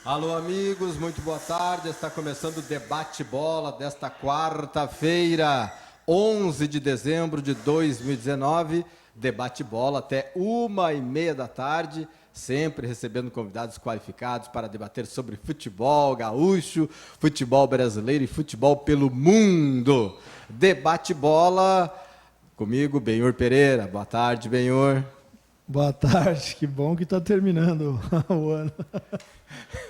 Alô, amigos, muito boa tarde. Está começando o Debate Bola desta quarta-feira, 11 de dezembro de 2019. Debate Bola até 1h30 da tarde, sempre recebendo convidados qualificados para debater sobre futebol gaúcho, futebol brasileiro e futebol pelo mundo. Debate Bola, comigo, Benhur Pereira. Boa tarde, Benhur. Boa tarde, que bom que está terminando o ano.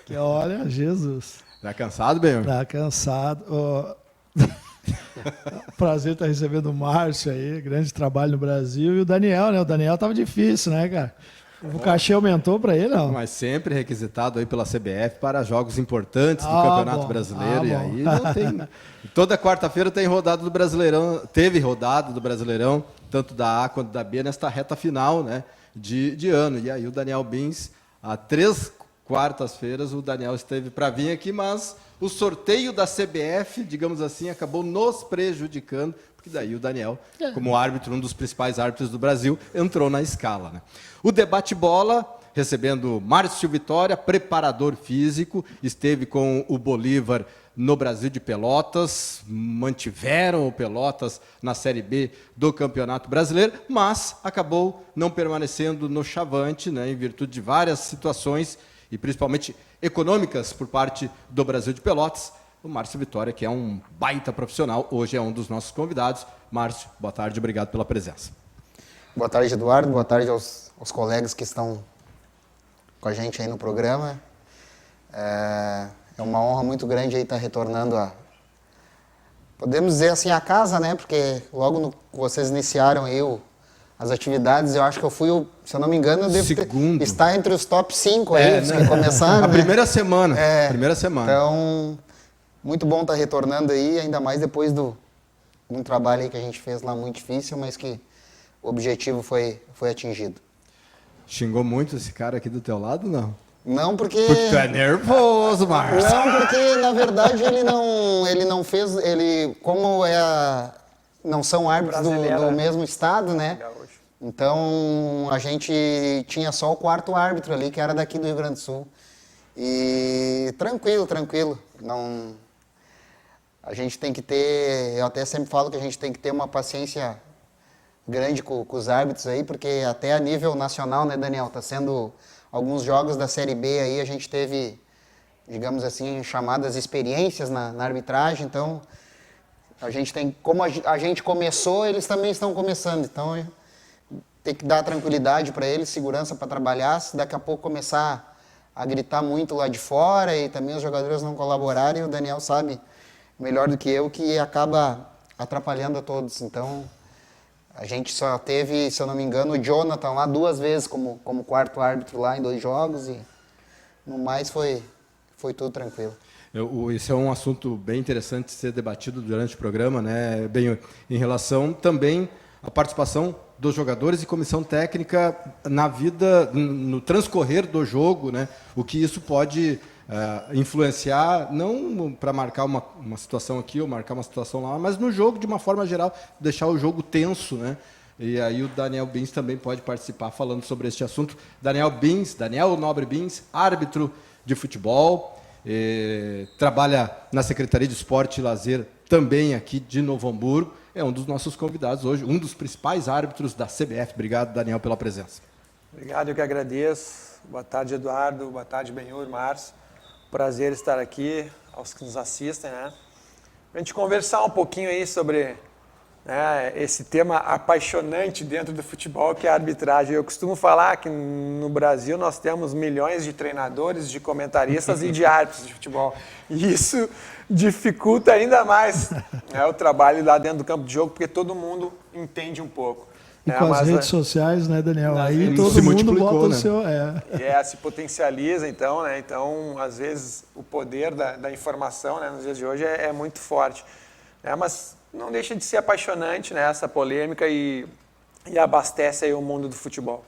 Que olha, Jesus. Tá cansado, Benhur? Tá cansado. Prazer estar recebendo o Márcio aí, grande trabalho no Brasil. E o Daniel, né? O Daniel tava difícil, né, cara? O cachê aumentou para ele, não? Mas sempre requisitado aí pela CBF para jogos importantes do Campeonato Brasileiro. E aí não tem... Toda quarta-feira tem rodada do Brasileirão, teve rodada do Brasileirão, tanto da A quanto da B, nesta reta final, né, de ano. E aí o Daniel Bins, há 3 quartas-feiras, o Daniel esteve para vir aqui, mas o sorteio da CBF, digamos assim, acabou nos prejudicando, porque daí o Daniel, como árbitro, um dos principais árbitros do Brasil, entrou na escala, né? O Debate Bola, recebendo Márcio Vitória, preparador físico, esteve com o Bolívar no Brasil de Pelotas, mantiveram o Pelotas na Série B do Campeonato Brasileiro, mas acabou não permanecendo no Chavante, né, em virtude de várias situações, e principalmente econômicas por parte do Brasil de Pelotas. O Márcio Vitória, que é um baita profissional, hoje é um dos nossos convidados. Márcio, boa tarde, obrigado pela presença. Boa tarde, Eduardo, boa tarde aos colegas que estão com a gente aí no programa. É uma honra muito grande aí estar retornando podemos dizer assim, a casa, né? Porque logo que vocês iniciaram aí as atividades, eu acho que eu fui, se eu não me engano, eu devo estar entre os top 5 aí, né? Que começaram. A primeira semana. Primeira semana. Então, muito bom estar retornando aí, ainda mais depois de um trabalho aí que a gente fez lá muito difícil, mas que o objetivo foi atingido. Xingou muito esse cara aqui do teu lado, não? Não, porque tu é nervoso, Márcio. Não, porque na verdade ele não fez, como não são árbitros do mesmo estado, né? Então a gente tinha só o 4º árbitro ali, que era daqui do Rio Grande do Sul. E tranquilo. Não, a gente tem que ter, eu até sempre falo que a gente tem que ter uma paciência grande com os árbitros aí, porque até a nível nacional, né, Daniel, tá sendo alguns jogos da Série B aí, a gente teve, digamos assim, chamadas experiências na arbitragem, então a gente tem, como a gente começou, eles também estão começando, então tem que dar tranquilidade para eles, segurança para trabalhar, se daqui a pouco começar a gritar muito lá de fora e também os jogadores não colaborarem, o Daniel sabe melhor do que eu que acaba atrapalhando a todos, então a gente só teve, se eu não me engano, o Jonathan lá 2 vezes como 4º árbitro lá em 2 jogos e no mais foi tudo tranquilo. Esse é um assunto bem interessante de ser debatido durante o programa, né? Bem, em relação também à participação dos jogadores e comissão técnica na vida, no transcorrer do jogo, né? O que isso pode influenciar, não para marcar uma situação aqui ou marcar uma situação lá, mas no jogo, de uma forma geral, deixar o jogo tenso, né? E aí o Daniel Bins também pode participar falando sobre este assunto. Daniel Nobre Bins, árbitro de futebol, trabalha na Secretaria de Esporte e Lazer também aqui de Novo Hamburgo, é um dos nossos convidados hoje, um dos principais árbitros da CBF. Obrigado, Daniel, pela presença. Obrigado, eu que agradeço. Boa tarde, Eduardo. Boa tarde, Benhur, Márcio. Prazer estar aqui, aos que nos assistem, né? A gente conversar um pouquinho aí sobre, né, esse tema apaixonante dentro do futebol, que é a arbitragem. Eu costumo falar que no Brasil nós temos milhões de treinadores, de comentaristas e de árbitros de futebol. E isso dificulta ainda mais, né, o trabalho lá dentro do campo de jogo, porque todo mundo entende um pouco. E com as redes sociais, né, Daniel? Aí todo mundo bota, né, o seu... se potencializa, então, né? Então, às vezes, o poder da informação, né, nos dias de hoje é muito forte. Né? Mas não deixa de ser apaixonante, né, essa polêmica e abastece aí o mundo do futebol.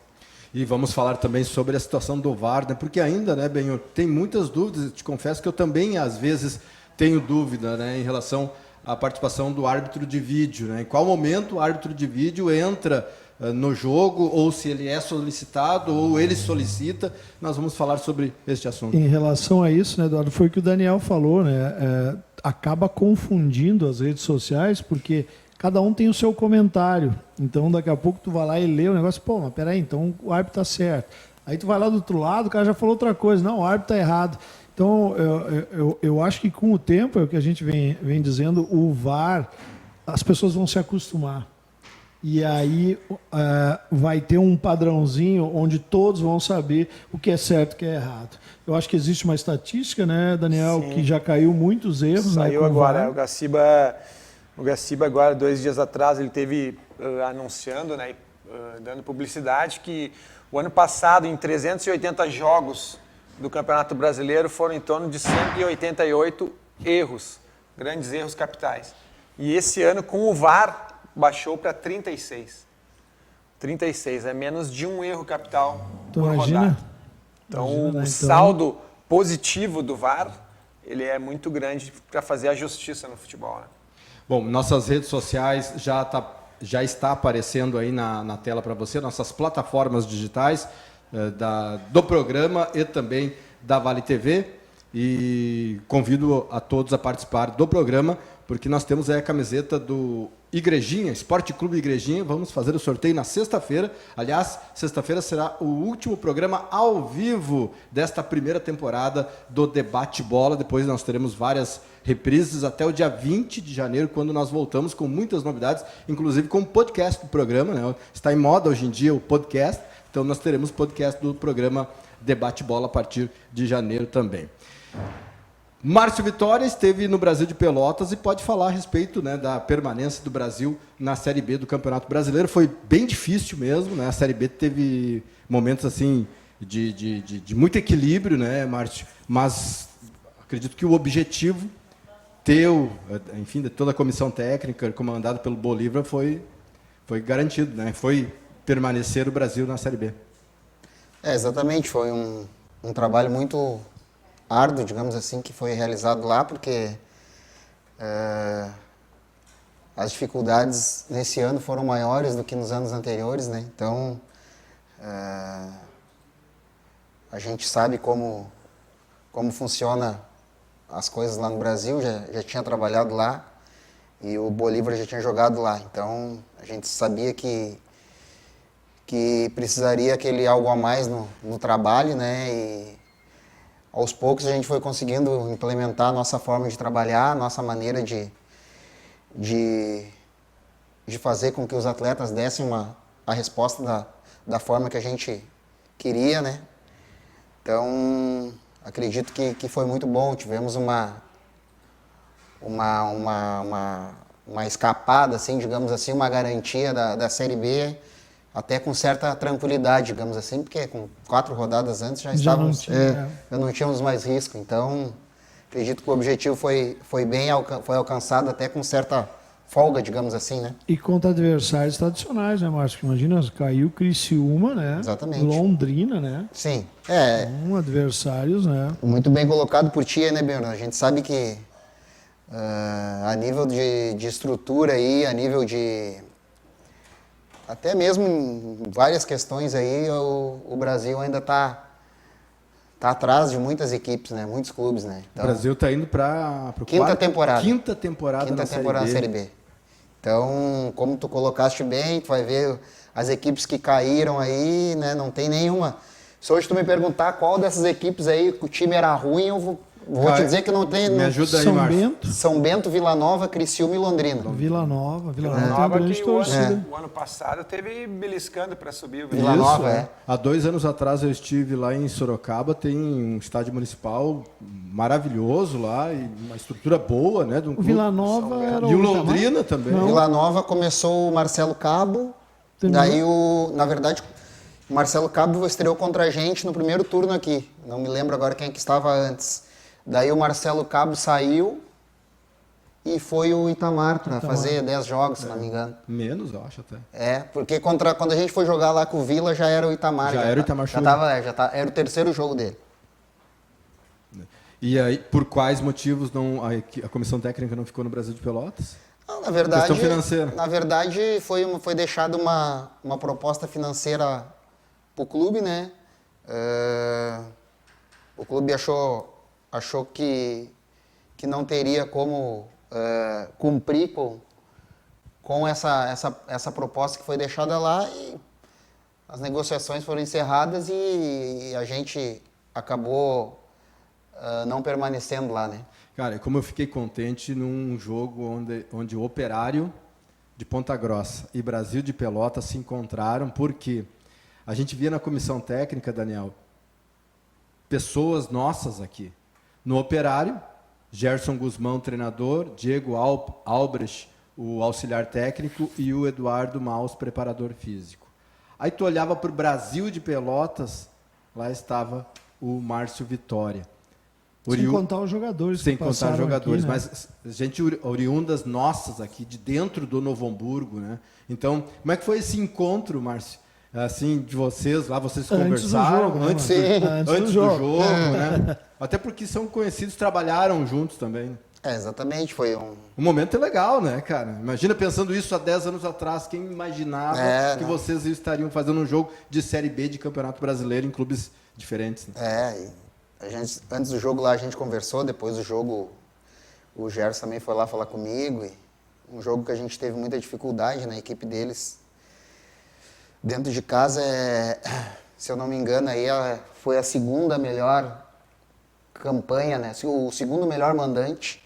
E vamos falar também sobre a situação do VAR, né? Porque ainda, né, Benhur, tem muitas dúvidas. Eu te confesso que eu também, às vezes, tenho dúvida, né, em relação à participação do árbitro de vídeo, né? Em qual momento o árbitro de vídeo entra no jogo, ou se ele é solicitado, ou ele solicita. Nós vamos falar sobre este assunto. Em relação a isso, né, Eduardo, foi o que o Daniel falou, né? Acaba confundindo as redes sociais, porque cada um tem o seu comentário. Então, daqui a pouco tu vai lá e lê o negócio, pô, mas peraí, então o árbitro tá certo. Aí tu vai lá do outro lado, o cara já falou outra coisa. Não, o árbitro tá errado. Então, eu acho que com o tempo, é o que a gente vem dizendo, o VAR, as pessoas vão se acostumar. E aí vai ter um padrãozinho onde todos vão saber o que é certo e o que é errado. Eu acho que existe uma estatística, né, Daniel, Sim. que já caiu muitos erros. Saiu, né, agora, o Gaciba agora, 2 dias atrás, ele teve anunciando, né, dando publicidade, que o ano passado, em 380 jogos do Campeonato Brasileiro, foram em torno de 188 erros, grandes erros capitais. E esse ano, com o VAR, baixou para 36. 36, é menos de um erro capital por rodada. Então, o saldo positivo do VAR, ele é muito grande para fazer a justiça no futebol, né? Bom, nossas redes sociais já está aparecendo aí na tela para você, nossas plataformas digitais do programa e também da Vale TV. E convido a todos a participar do programa, porque nós temos aí a camiseta do Igrejinha, Esporte Clube Igrejinha. Vamos fazer o sorteio na sexta-feira. Aliás, sexta-feira será o último programa ao vivo desta primeira temporada do Debate Bola. Depois nós teremos várias reprises até o dia 20 de janeiro, quando nós voltamos com muitas novidades, inclusive com o podcast do programa, né? Está em moda hoje em dia o podcast, então nós teremos podcast do programa Debate Bola a partir de janeiro também. Márcio Vitória esteve no Brasil de Pelotas e pode falar a respeito, né, da permanência do Brasil na Série B do Campeonato Brasileiro. Foi bem difícil mesmo, né? A Série B teve momentos assim de muito equilíbrio, né, Márcio? Mas acredito que o objetivo enfim, de toda a comissão técnica comandada pelo Bolívar foi garantido, né? Foi permanecer o Brasil na Série B. Exatamente, foi um trabalho muito árduo, digamos assim, que foi realizado lá, porque as dificuldades nesse ano foram maiores do que nos anos anteriores, né? Então, a gente sabe como funciona as coisas lá no Brasil, já tinha trabalhado lá e o Bolívar já tinha jogado lá. Então, a gente sabia que precisaria aquele algo a mais no trabalho, né? E aos poucos a gente foi conseguindo implementar a nossa forma de trabalhar, a nossa maneira de fazer com que os atletas dessem a resposta da forma que a gente queria, né? Então, acredito que foi muito bom. Tivemos uma escapada, assim, digamos assim, uma garantia da Série B, até com certa tranquilidade, digamos assim, porque com 4 rodadas antes já estávamos, já não tínhamos mais risco. Então, acredito que o objetivo foi alcançado até com certa folga, digamos assim, né? E contra adversários tradicionais, né, Márcio? Imagina, caiu Criciúma, né? Exatamente. Londrina, né? Sim. Adversários, né? Muito bem colocado por ti, né, Bernardo? A gente sabe que a nível de estrutura aí, a nível de... até mesmo em várias questões aí, o Brasil ainda está atrás de muitas equipes, né? Muitos clubes, né? Então, o Brasil está indo para quinta temporada na Série B. Então, como tu colocaste bem, tu vai ver as equipes que caíram aí, né? Não tem nenhuma. Se hoje tu me perguntar qual dessas equipes aí o time era ruim, eu vou te dizer que não tem. Me ajuda aí, Márcio. São Bento, Vila Nova, Criciúma e Londrina. Vila Nova tem grande torcida. O ano passado teve beliscando para subir o Vila Nova. Há 2 anos atrás eu estive lá em Sorocaba, tem um estádio municipal maravilhoso lá e uma estrutura boa, né? O Vila Nova era e o Londrina também. Não. Vila Nova começou o Marcelo Cabo, daí na verdade, o Marcelo Cabo estreou contra a gente no primeiro turno aqui. Não me lembro agora quem que estava antes. Daí o Marcelo Cabo saiu e foi o Itamar para fazer 10 jogos, se não me engano. Menos, eu acho até. Porque quando a gente foi jogar lá com o Vila, já era o Itamar. Já era o Itamar Churi. Era o terceiro jogo dele. E aí, por quais motivos a comissão técnica não ficou no Brasil de Pelotas? Não, na verdade, questão financeira. Na verdade, foi deixada uma proposta financeira para o clube, né? O clube achou que não teria como cumprir com essa proposta que foi deixada lá, e as negociações foram encerradas e a gente acabou não permanecendo lá, né? Cara, como eu fiquei contente num jogo onde o Operário de Ponta Grossa e Brasil de Pelotas se encontraram, porque a gente via na comissão técnica, Daniel, pessoas nossas aqui. No Operário, Gerson Guzmão, treinador, Diego Albrecht, o auxiliar técnico, e o Eduardo Maus, preparador físico. Aí tu olhava para o Brasil de Pelotas, lá estava o Márcio Vitória. Sem contar os jogadores. Sem contar os jogadores, aqui, né? mas gente oriundas nossas aqui, de dentro do Novo Hamburgo, né? Então, como é que foi esse encontro, Márcio? Assim, de vocês lá, vocês conversaram antes do jogo, né? Até porque são conhecidos, trabalharam juntos também. Exatamente, foi um momento legal, né, cara? Imagina pensando isso há 10 anos atrás, quem imaginava que vocês estariam fazendo um jogo de Série B de Campeonato Brasileiro em clubes diferentes, né? Antes do jogo lá a gente conversou, depois do jogo o Gerson também foi lá falar comigo, e um jogo que a gente teve muita dificuldade na equipe deles. Dentro de casa, se eu não me engano, aí foi a segunda melhor campanha, né? O segundo melhor mandante.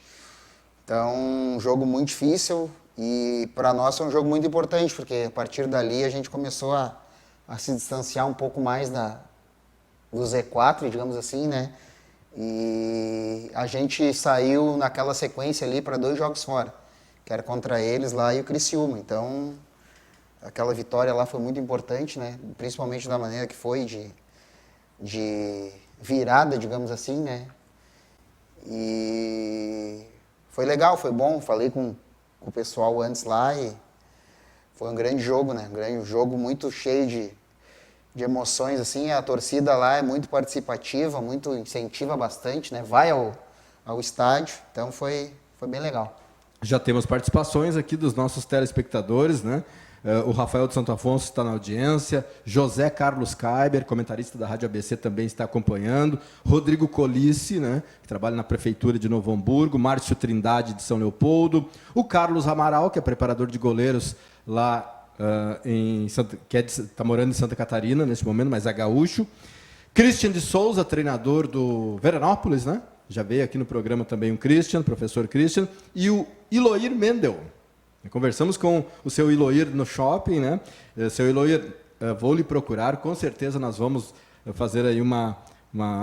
Então, um jogo muito difícil, e para nós foi um jogo muito importante, porque a partir dali a gente começou a se distanciar um pouco mais do Z4, digamos assim, né? E a gente saiu naquela sequência ali para 2 jogos fora, que era contra eles lá e o Criciúma. Então, aquela vitória lá foi muito importante, né? Principalmente da maneira que foi, de virada, digamos assim, né? E foi legal, foi bom. Falei com o pessoal antes lá e foi um grande jogo, né? Um grande jogo muito cheio de emoções, assim. A torcida lá é muito participativa, muito incentiva bastante, né? Vai ao estádio, então foi bem legal. Já temos participações aqui dos nossos telespectadores, né? O Rafael de Santo Afonso está na audiência, José Carlos Kaiber, comentarista da Rádio ABC, também está acompanhando, Rodrigo Colice, né, que trabalha na Prefeitura de Novo Hamburgo, Márcio Trindade de São Leopoldo, o Carlos Amaral, que é preparador de goleiros lá está morando em Santa Catarina nesse momento, mas é gaúcho, Christian de Souza, treinador do Veranópolis, né? Já veio aqui no programa também professor Christian, e o Iloir Mendel. Conversamos com o seu Iloir no shopping, né? Seu Iloir, vou lhe procurar, com certeza nós vamos fazer aí uma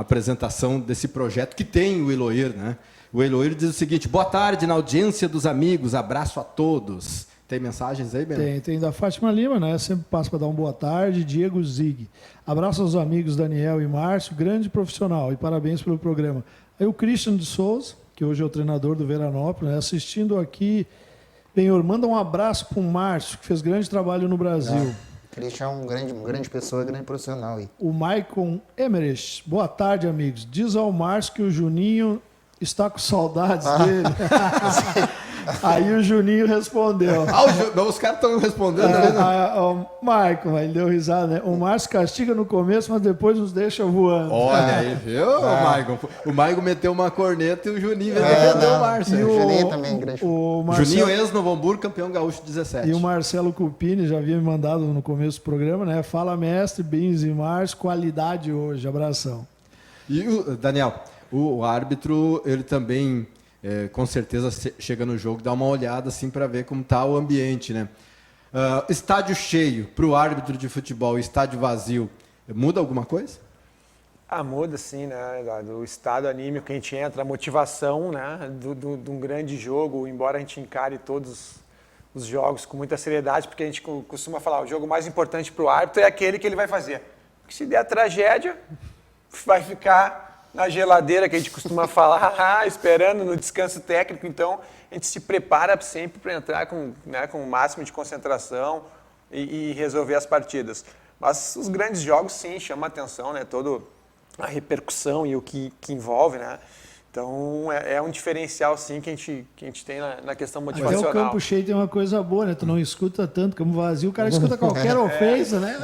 apresentação desse projeto que tem o Iloir, né? O Iloir diz o seguinte: boa tarde na audiência dos amigos, abraço a todos. Tem mensagens aí, Ben? Tem da Fátima Lima, né? Sempre passo para dar uma boa tarde. Diego Zig. Abraço aos amigos Daniel e Márcio, grande profissional, e parabéns pelo programa. Aí o Christian de Souza, que hoje é o treinador do Veranópolis, né? Assistindo aqui. Benhor, manda um abraço para o Márcio, que fez grande trabalho no Brasil. O Christian é uma grande pessoa, grande profissional aí. O Maicon Emerich. Boa tarde, amigos. Diz ao Márcio que o Juninho está com saudades dele. Aí o Juninho respondeu. Os caras estão respondendo. O Maicon, ele deu risada, né? O Márcio castiga no começo, mas depois nos deixa voando. Olha aí, viu, Maicon? O Maicon meteu uma corneta e o Juninho meteu o Márcio. E o Juninho também, grande. Juninho ex-Novo Hamburgo, campeão gaúcho 17. E o Marcelo Cupini já havia me mandado no começo do programa, né? Fala, mestre, Bins e Márcio, qualidade hoje. Abração. E o Daniel, o árbitro, ele também... com certeza chega no jogo, dá uma olhada assim para ver como está o ambiente, né? Estádio cheio para o árbitro de futebol, estádio vazio, muda alguma coisa? Muda sim, né? Do estado anímico que a gente entra, a motivação, né? De um grande jogo, embora a gente encare todos os jogos com muita seriedade, porque a gente costuma falar, o jogo mais importante para o árbitro é aquele que ele vai fazer. Porque se der tragédia, vai ficar na geladeira, que a gente costuma falar, esperando no descanso técnico. Então, a gente se prepara sempre para entrar com o máximo de concentração e resolver as partidas. Mas os grandes jogos, sim, chamam a atenção, né? Toda a repercussão e o que envolve, né? Então, é um diferencial, sim, que a gente tem na questão Até motivacional. o campo cheio tem uma coisa boa, né? Tu não escuta tanto, campo vazio, o cara escuta qualquer ofensa, né?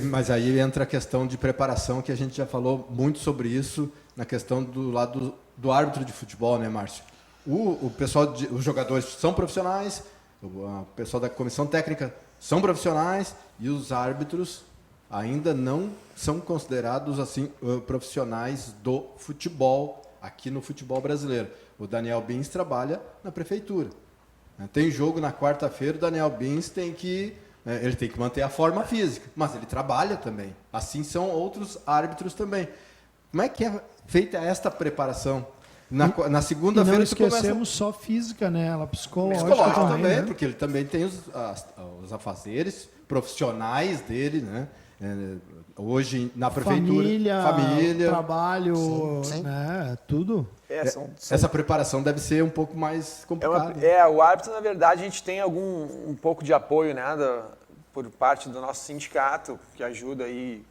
Mas aí entra a questão de preparação, que a gente já falou muito sobre isso, na questão do lado do árbitro de futebol, né, Márcio? O pessoal, os jogadores são profissionais, o pessoal da comissão técnica são profissionais e os árbitros ainda não são considerados assim profissionais do futebol aqui no futebol brasileiro. O Daniel Bins trabalha na prefeitura. Tem jogo na quarta-feira, o Daniel Bins ele tem que manter a forma física, mas ele trabalha também. Assim são outros árbitros também. Como é que é feita esta preparação? Na segunda-feira não esquecemos só física, né? Ela psicológica também, né? Porque ele também tem os afazeres profissionais dele, né? Hoje na prefeitura, família, trabalho, sim. Né? Tudo. Essa preparação deve ser um pouco mais complicada. O árbitro, na verdade, a gente tem um pouco de apoio, né, por parte do nosso sindicato, que ajuda aí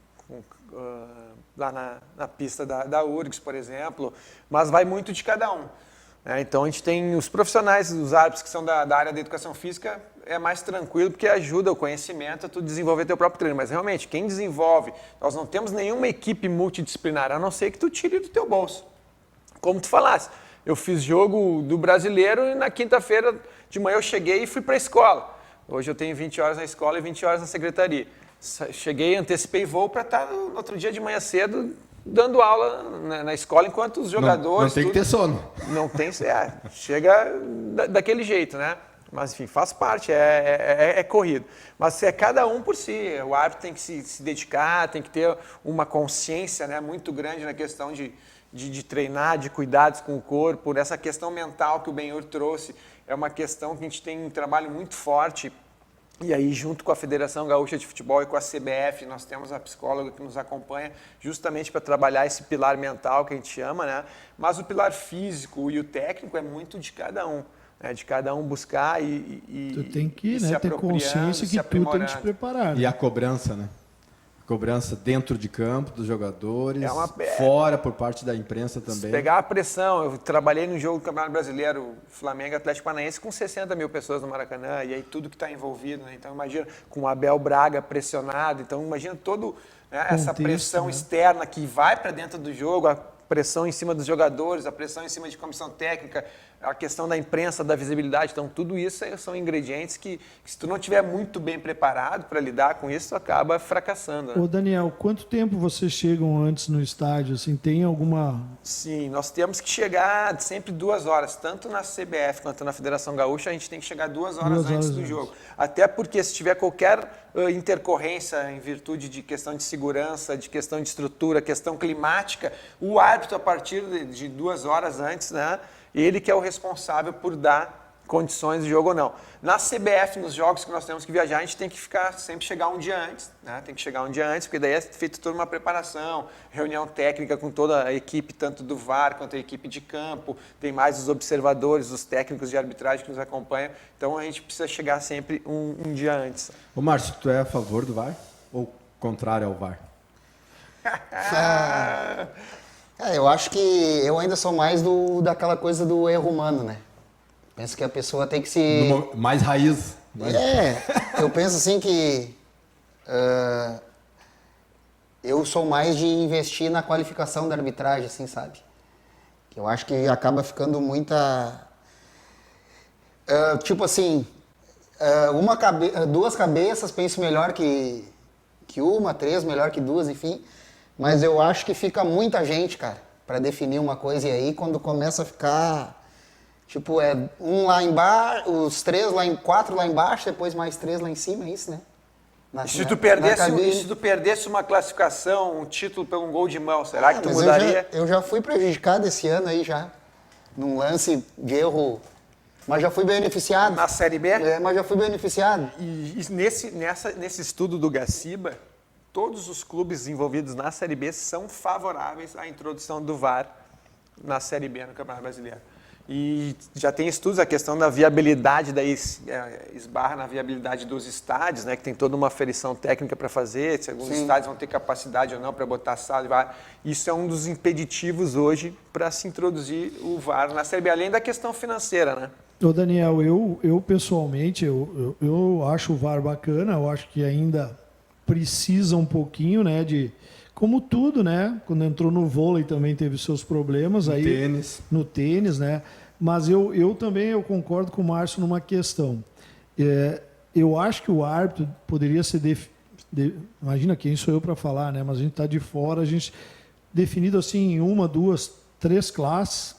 lá na pista da URGS, por exemplo, mas vai muito de cada um. Então, a gente tem os profissionais, os árbitros que são da área da educação física, é mais tranquilo, porque ajuda o conhecimento a tu desenvolver teu próprio treino. Mas, realmente, quem desenvolve, nós não temos nenhuma equipe multidisciplinar, a não ser que tu tire do teu bolso. Como tu falasse, eu fiz jogo do Brasileiro e na quinta-feira de manhã eu cheguei e fui para a escola. Hoje eu tenho 20 horas na escola e 20 horas na secretaria. Cheguei, antecipei voo para estar no outro dia de manhã cedo dando aula na escola, enquanto os jogadores... Não tem que ter sono. Não tem, chega daquele jeito, né? Mas, enfim, faz parte, é corrido. Mas é cada um por si. O árbitro tem que se dedicar, tem que ter uma consciência, né, muito grande na questão de treinar, de cuidados com o corpo. Essa questão mental que o Benhur trouxe é uma questão que a gente tem um trabalho muito forte. E aí, junto com a Federação Gaúcha de Futebol e com a CBF, nós temos a psicóloga que nos acompanha justamente para trabalhar esse pilar mental que a gente chama, né? Mas o pilar físico e o técnico é muito de cada um, né? De cada um buscar tu tem que ter consciência que tu tem que te preparar. E a cobrança, né? Cobrança dentro de campo dos jogadores, fora por parte da imprensa também. Pegar a pressão, eu trabalhei no jogo do Campeonato Brasileiro, Flamengo e Atlético Paranaense, com 60 mil pessoas no Maracanã, e aí tudo que está envolvido, né? Então imagina, com o Abel Braga pressionado, então imagina toda essa pressão externa que vai para dentro do jogo, a pressão em cima dos jogadores, a pressão em cima de comissão técnica, a questão da imprensa, da visibilidade. Então, tudo isso são ingredientes que se tu não estiver muito bem preparado para lidar com isso, tu acaba fracassando. Né? Ô, Daniel, quanto tempo vocês chegam antes no estádio? Assim, tem alguma... Sim, nós temos que chegar sempre 2 horas. Tanto na CBF quanto na Federação Gaúcha, a gente tem que chegar 2 horas antes do jogo. Até porque se tiver qualquer intercorrência em virtude de questão de segurança, de questão de estrutura, questão climática, o árbitro, a partir de 2 horas antes, né? Ele que é o responsável por dar condições de jogo ou não. Na CBF, nos jogos que nós temos que viajar, a gente tem que sempre chegar um dia antes, né? Tem que chegar um dia antes, porque daí é feita toda uma preparação, reunião técnica com toda a equipe, tanto do VAR quanto a equipe de campo, tem mais os observadores, os técnicos de arbitragem que nos acompanham, então a gente precisa chegar sempre um dia antes. Ô Márcio, tu é a favor do VAR ou contrário ao VAR? Eu acho que eu ainda sou mais daquela coisa do erro humano, né? Penso que a pessoa tem que se... Mais raiz. Eu penso assim que eu sou mais de investir na qualificação da arbitragem, assim, sabe? Eu acho que acaba ficando muita... tipo assim, 2 cabeças penso melhor que uma, 3 melhor que 2, enfim... Mas eu acho que fica muita gente, cara, para definir uma coisa. E aí, quando começa a ficar, tipo, um lá embaixo, os 4 lá embaixo, depois mais 3 lá em cima, é isso, né? Se tu perdesse uma classificação, um título por um gol de mão, será que tu mudaria? Eu já fui prejudicado esse ano aí, já. Num lance de erro, mas já fui beneficiado. Na Série B? Mas já fui beneficiado. E nesse estudo do Gaciba, todos os clubes envolvidos na Série B são favoráveis à introdução do VAR na Série B no Campeonato Brasileiro. E já tem estudos, a questão da viabilidade, daí esbarra na viabilidade dos estádios, né, que tem toda uma aferição técnica para fazer, se alguns estádios vão ter capacidade ou não para botar sala e VAR. Isso é um dos impeditivos hoje para se introduzir o VAR na Série B, além da questão financeira, né? Ô Daniel, eu pessoalmente, eu acho o VAR bacana, eu acho que ainda precisa um pouquinho, né, de... Como tudo, né? Quando entrou no vôlei também teve seus problemas. No tênis, né? Mas eu também concordo com o Márcio numa questão. Eu acho que o árbitro poderia ser... Imagina, quem sou eu para falar, né? Mas a gente está de fora, a gente definido assim em 1, 2, 3 classes.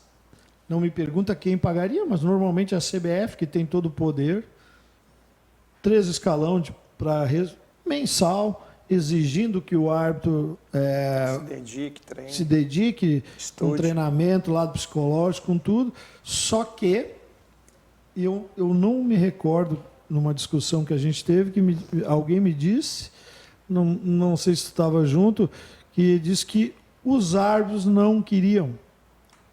Não me pergunta quem pagaria, mas normalmente é a CBF, que tem todo o poder. 3 escalão para mensal, exigindo que o árbitro se dedique com treinamento, lado psicológico, com tudo. Só que eu não me recordo, numa discussão que a gente teve, que alguém me disse, não sei se estava junto, que disse que os árbitros não queriam,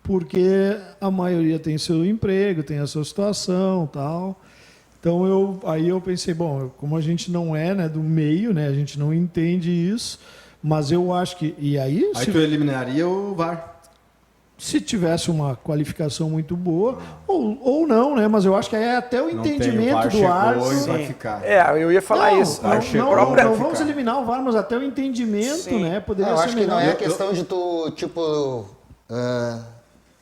porque a maioria tem seu emprego, tem a sua situação, tal. Então aí eu pensei, bom, como a gente não é, né, do meio, né, a gente não entende isso, mas eu acho que... Aí tu eliminaria o VAR? Se tivesse uma qualificação muito boa, ou não, né, mas eu acho que é até o entendimento do árbitro. Vai ficar. Eu ia falar isso. Não vamos eliminar o VAR, mas até o entendimento, né, poderia ser melhor. Eu acho que não é a questão de tu, tipo...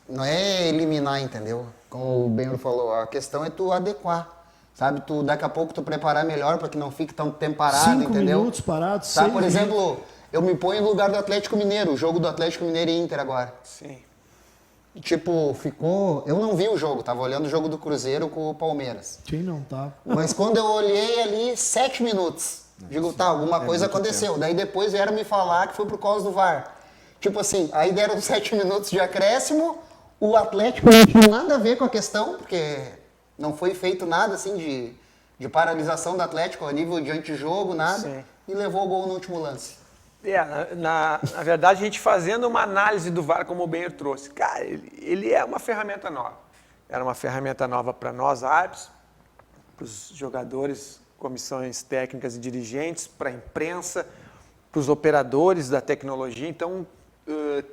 não é eliminar, entendeu? Como o Benro falou, a questão é tu adequar. Sabe, daqui a pouco tu preparar melhor para que não fique tanto tempo parado, 5 entendeu? minutos parado, tá, por exemplo, eu me ponho no lugar do Atlético Mineiro, o jogo do Atlético Mineiro e Inter agora. Sim. Tipo, ficou... Eu não vi o jogo, tava olhando o jogo do Cruzeiro com o Palmeiras. Quem não tá? Mas quando eu olhei ali, 7 minutos. Digo, tá, alguma coisa aconteceu. Tempo. Daí depois vieram me falar que foi por causa do VAR. Tipo assim, aí deram 7 minutos de acréscimo, o Atlético não tinha nada a ver com a questão, porque... Não foi feito nada assim de paralisação do Atlético a nível de antijogo, nada. Sim. E levou o gol no último lance. Na verdade, a gente fazendo uma análise do VAR, como o Benher trouxe, cara, ele é uma ferramenta nova. Era uma ferramenta nova para nós, árbitros, para os jogadores, comissões técnicas e dirigentes, para a imprensa, para os operadores da tecnologia. Então,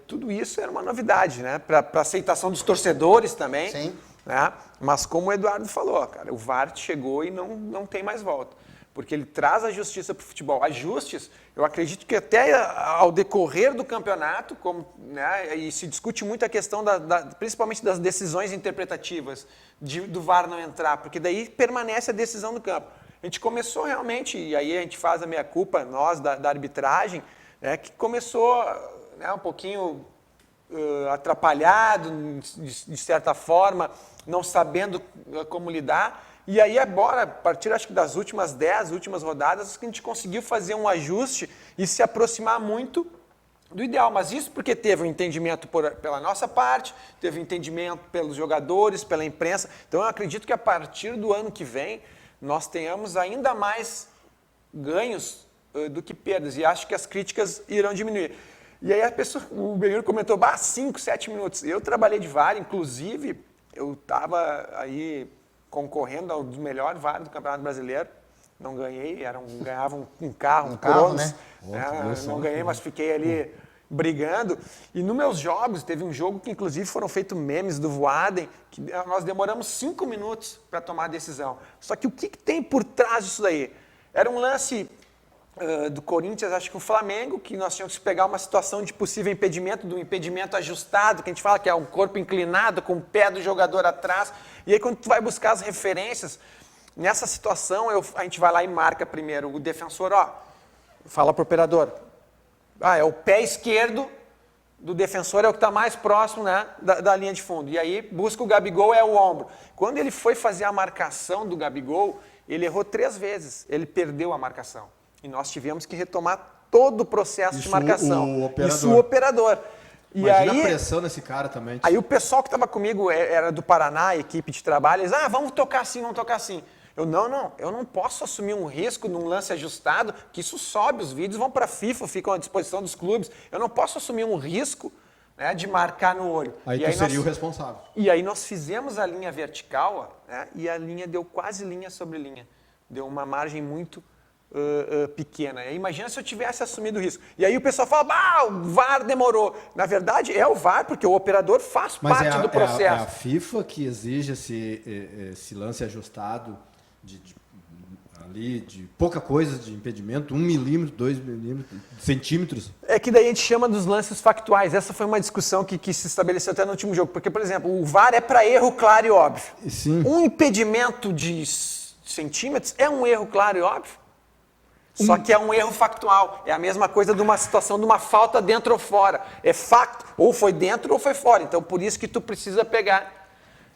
tudo isso era uma novidade, né? Para a aceitação dos torcedores também. Sim. Né? Mas como o Eduardo falou, cara, o VAR chegou e não tem mais volta. Porque ele traz a justiça para o futebol. Ajustes, eu acredito que até ao decorrer do campeonato, né, e se discute muito a questão, principalmente das decisões interpretativas, do VAR não entrar, porque daí permanece a decisão do campo. A gente começou realmente, e aí a gente faz a meia-culpa, nós, da arbitragem, né, que começou, né, um pouquinho... atrapalhado, de certa forma, não sabendo como lidar. E aí agora, a partir acho que das últimas 10 rodadas, que a gente conseguiu fazer um ajuste e se aproximar muito do ideal. Mas isso porque teve um entendimento pela nossa parte, teve um entendimento pelos jogadores, pela imprensa. Então eu acredito que a partir do ano que vem, nós tenhamos ainda mais ganhos do que perdas. E acho que as críticas irão diminuir. E aí o Benhur comentou, 5, 7 minutos. Eu trabalhei de VAR, inclusive, eu estava aí concorrendo ao melhor VAR do Campeonato Brasileiro. Não ganhei, ganhava um carro, Cronos. Né? Não ganhei, mas fiquei ali brigando. E nos meus jogos, teve um jogo que inclusive foram feitos memes do Voaden, que nós demoramos 5 minutos para tomar a decisão. Só que o que tem por trás disso daí? Era um lance... do Corinthians, acho que o Flamengo, que nós tínhamos que pegar uma situação de possível impedimento, do impedimento ajustado, que a gente fala que é um corpo inclinado, com o pé do jogador atrás, e aí quando tu vai buscar as referências, nessa situação a gente vai lá e marca primeiro o defensor, fala pro operador, é o pé esquerdo do defensor, é o que está mais próximo, né, da linha de fundo, e aí busca o Gabigol, é o ombro. Quando ele foi fazer a marcação do Gabigol, ele errou 3 vezes, ele perdeu a marcação. E nós tivemos que retomar todo o processo de marcação. Isso o operador. Imagina a pressão nesse cara também. Aí o pessoal que estava comigo era do Paraná, a equipe de trabalho, eles, vamos tocar assim, vamos tocar assim. Eu não posso assumir um risco num lance ajustado, que isso sobe, os vídeos vão para a FIFA, ficam à disposição dos clubes. Eu não posso assumir um risco né, de marcar no olho. Aí e tu seria o responsável. E aí nós fizemos a linha vertical, né, e a linha deu quase linha sobre linha. Deu uma margem muito pequena. Aí imagina se eu tivesse assumido o risco. E aí o pessoal fala, o VAR demorou. Na verdade, é o VAR, porque o operador faz parte do processo. É a FIFA que exige esse lance ajustado de pouca coisa de impedimento, 1 milímetro, 2 milímetros, centímetros. É que daí a gente chama dos lances factuais. Essa foi uma discussão que se estabeleceu até no último jogo. Porque, por exemplo, o VAR é para erro claro e óbvio. Sim. Um impedimento de centímetros é um erro claro e óbvio. Só que é um erro factual. É a mesma coisa de uma situação de uma falta dentro ou fora. É facto. Ou foi dentro ou foi fora. Então, por isso que tu precisa pegar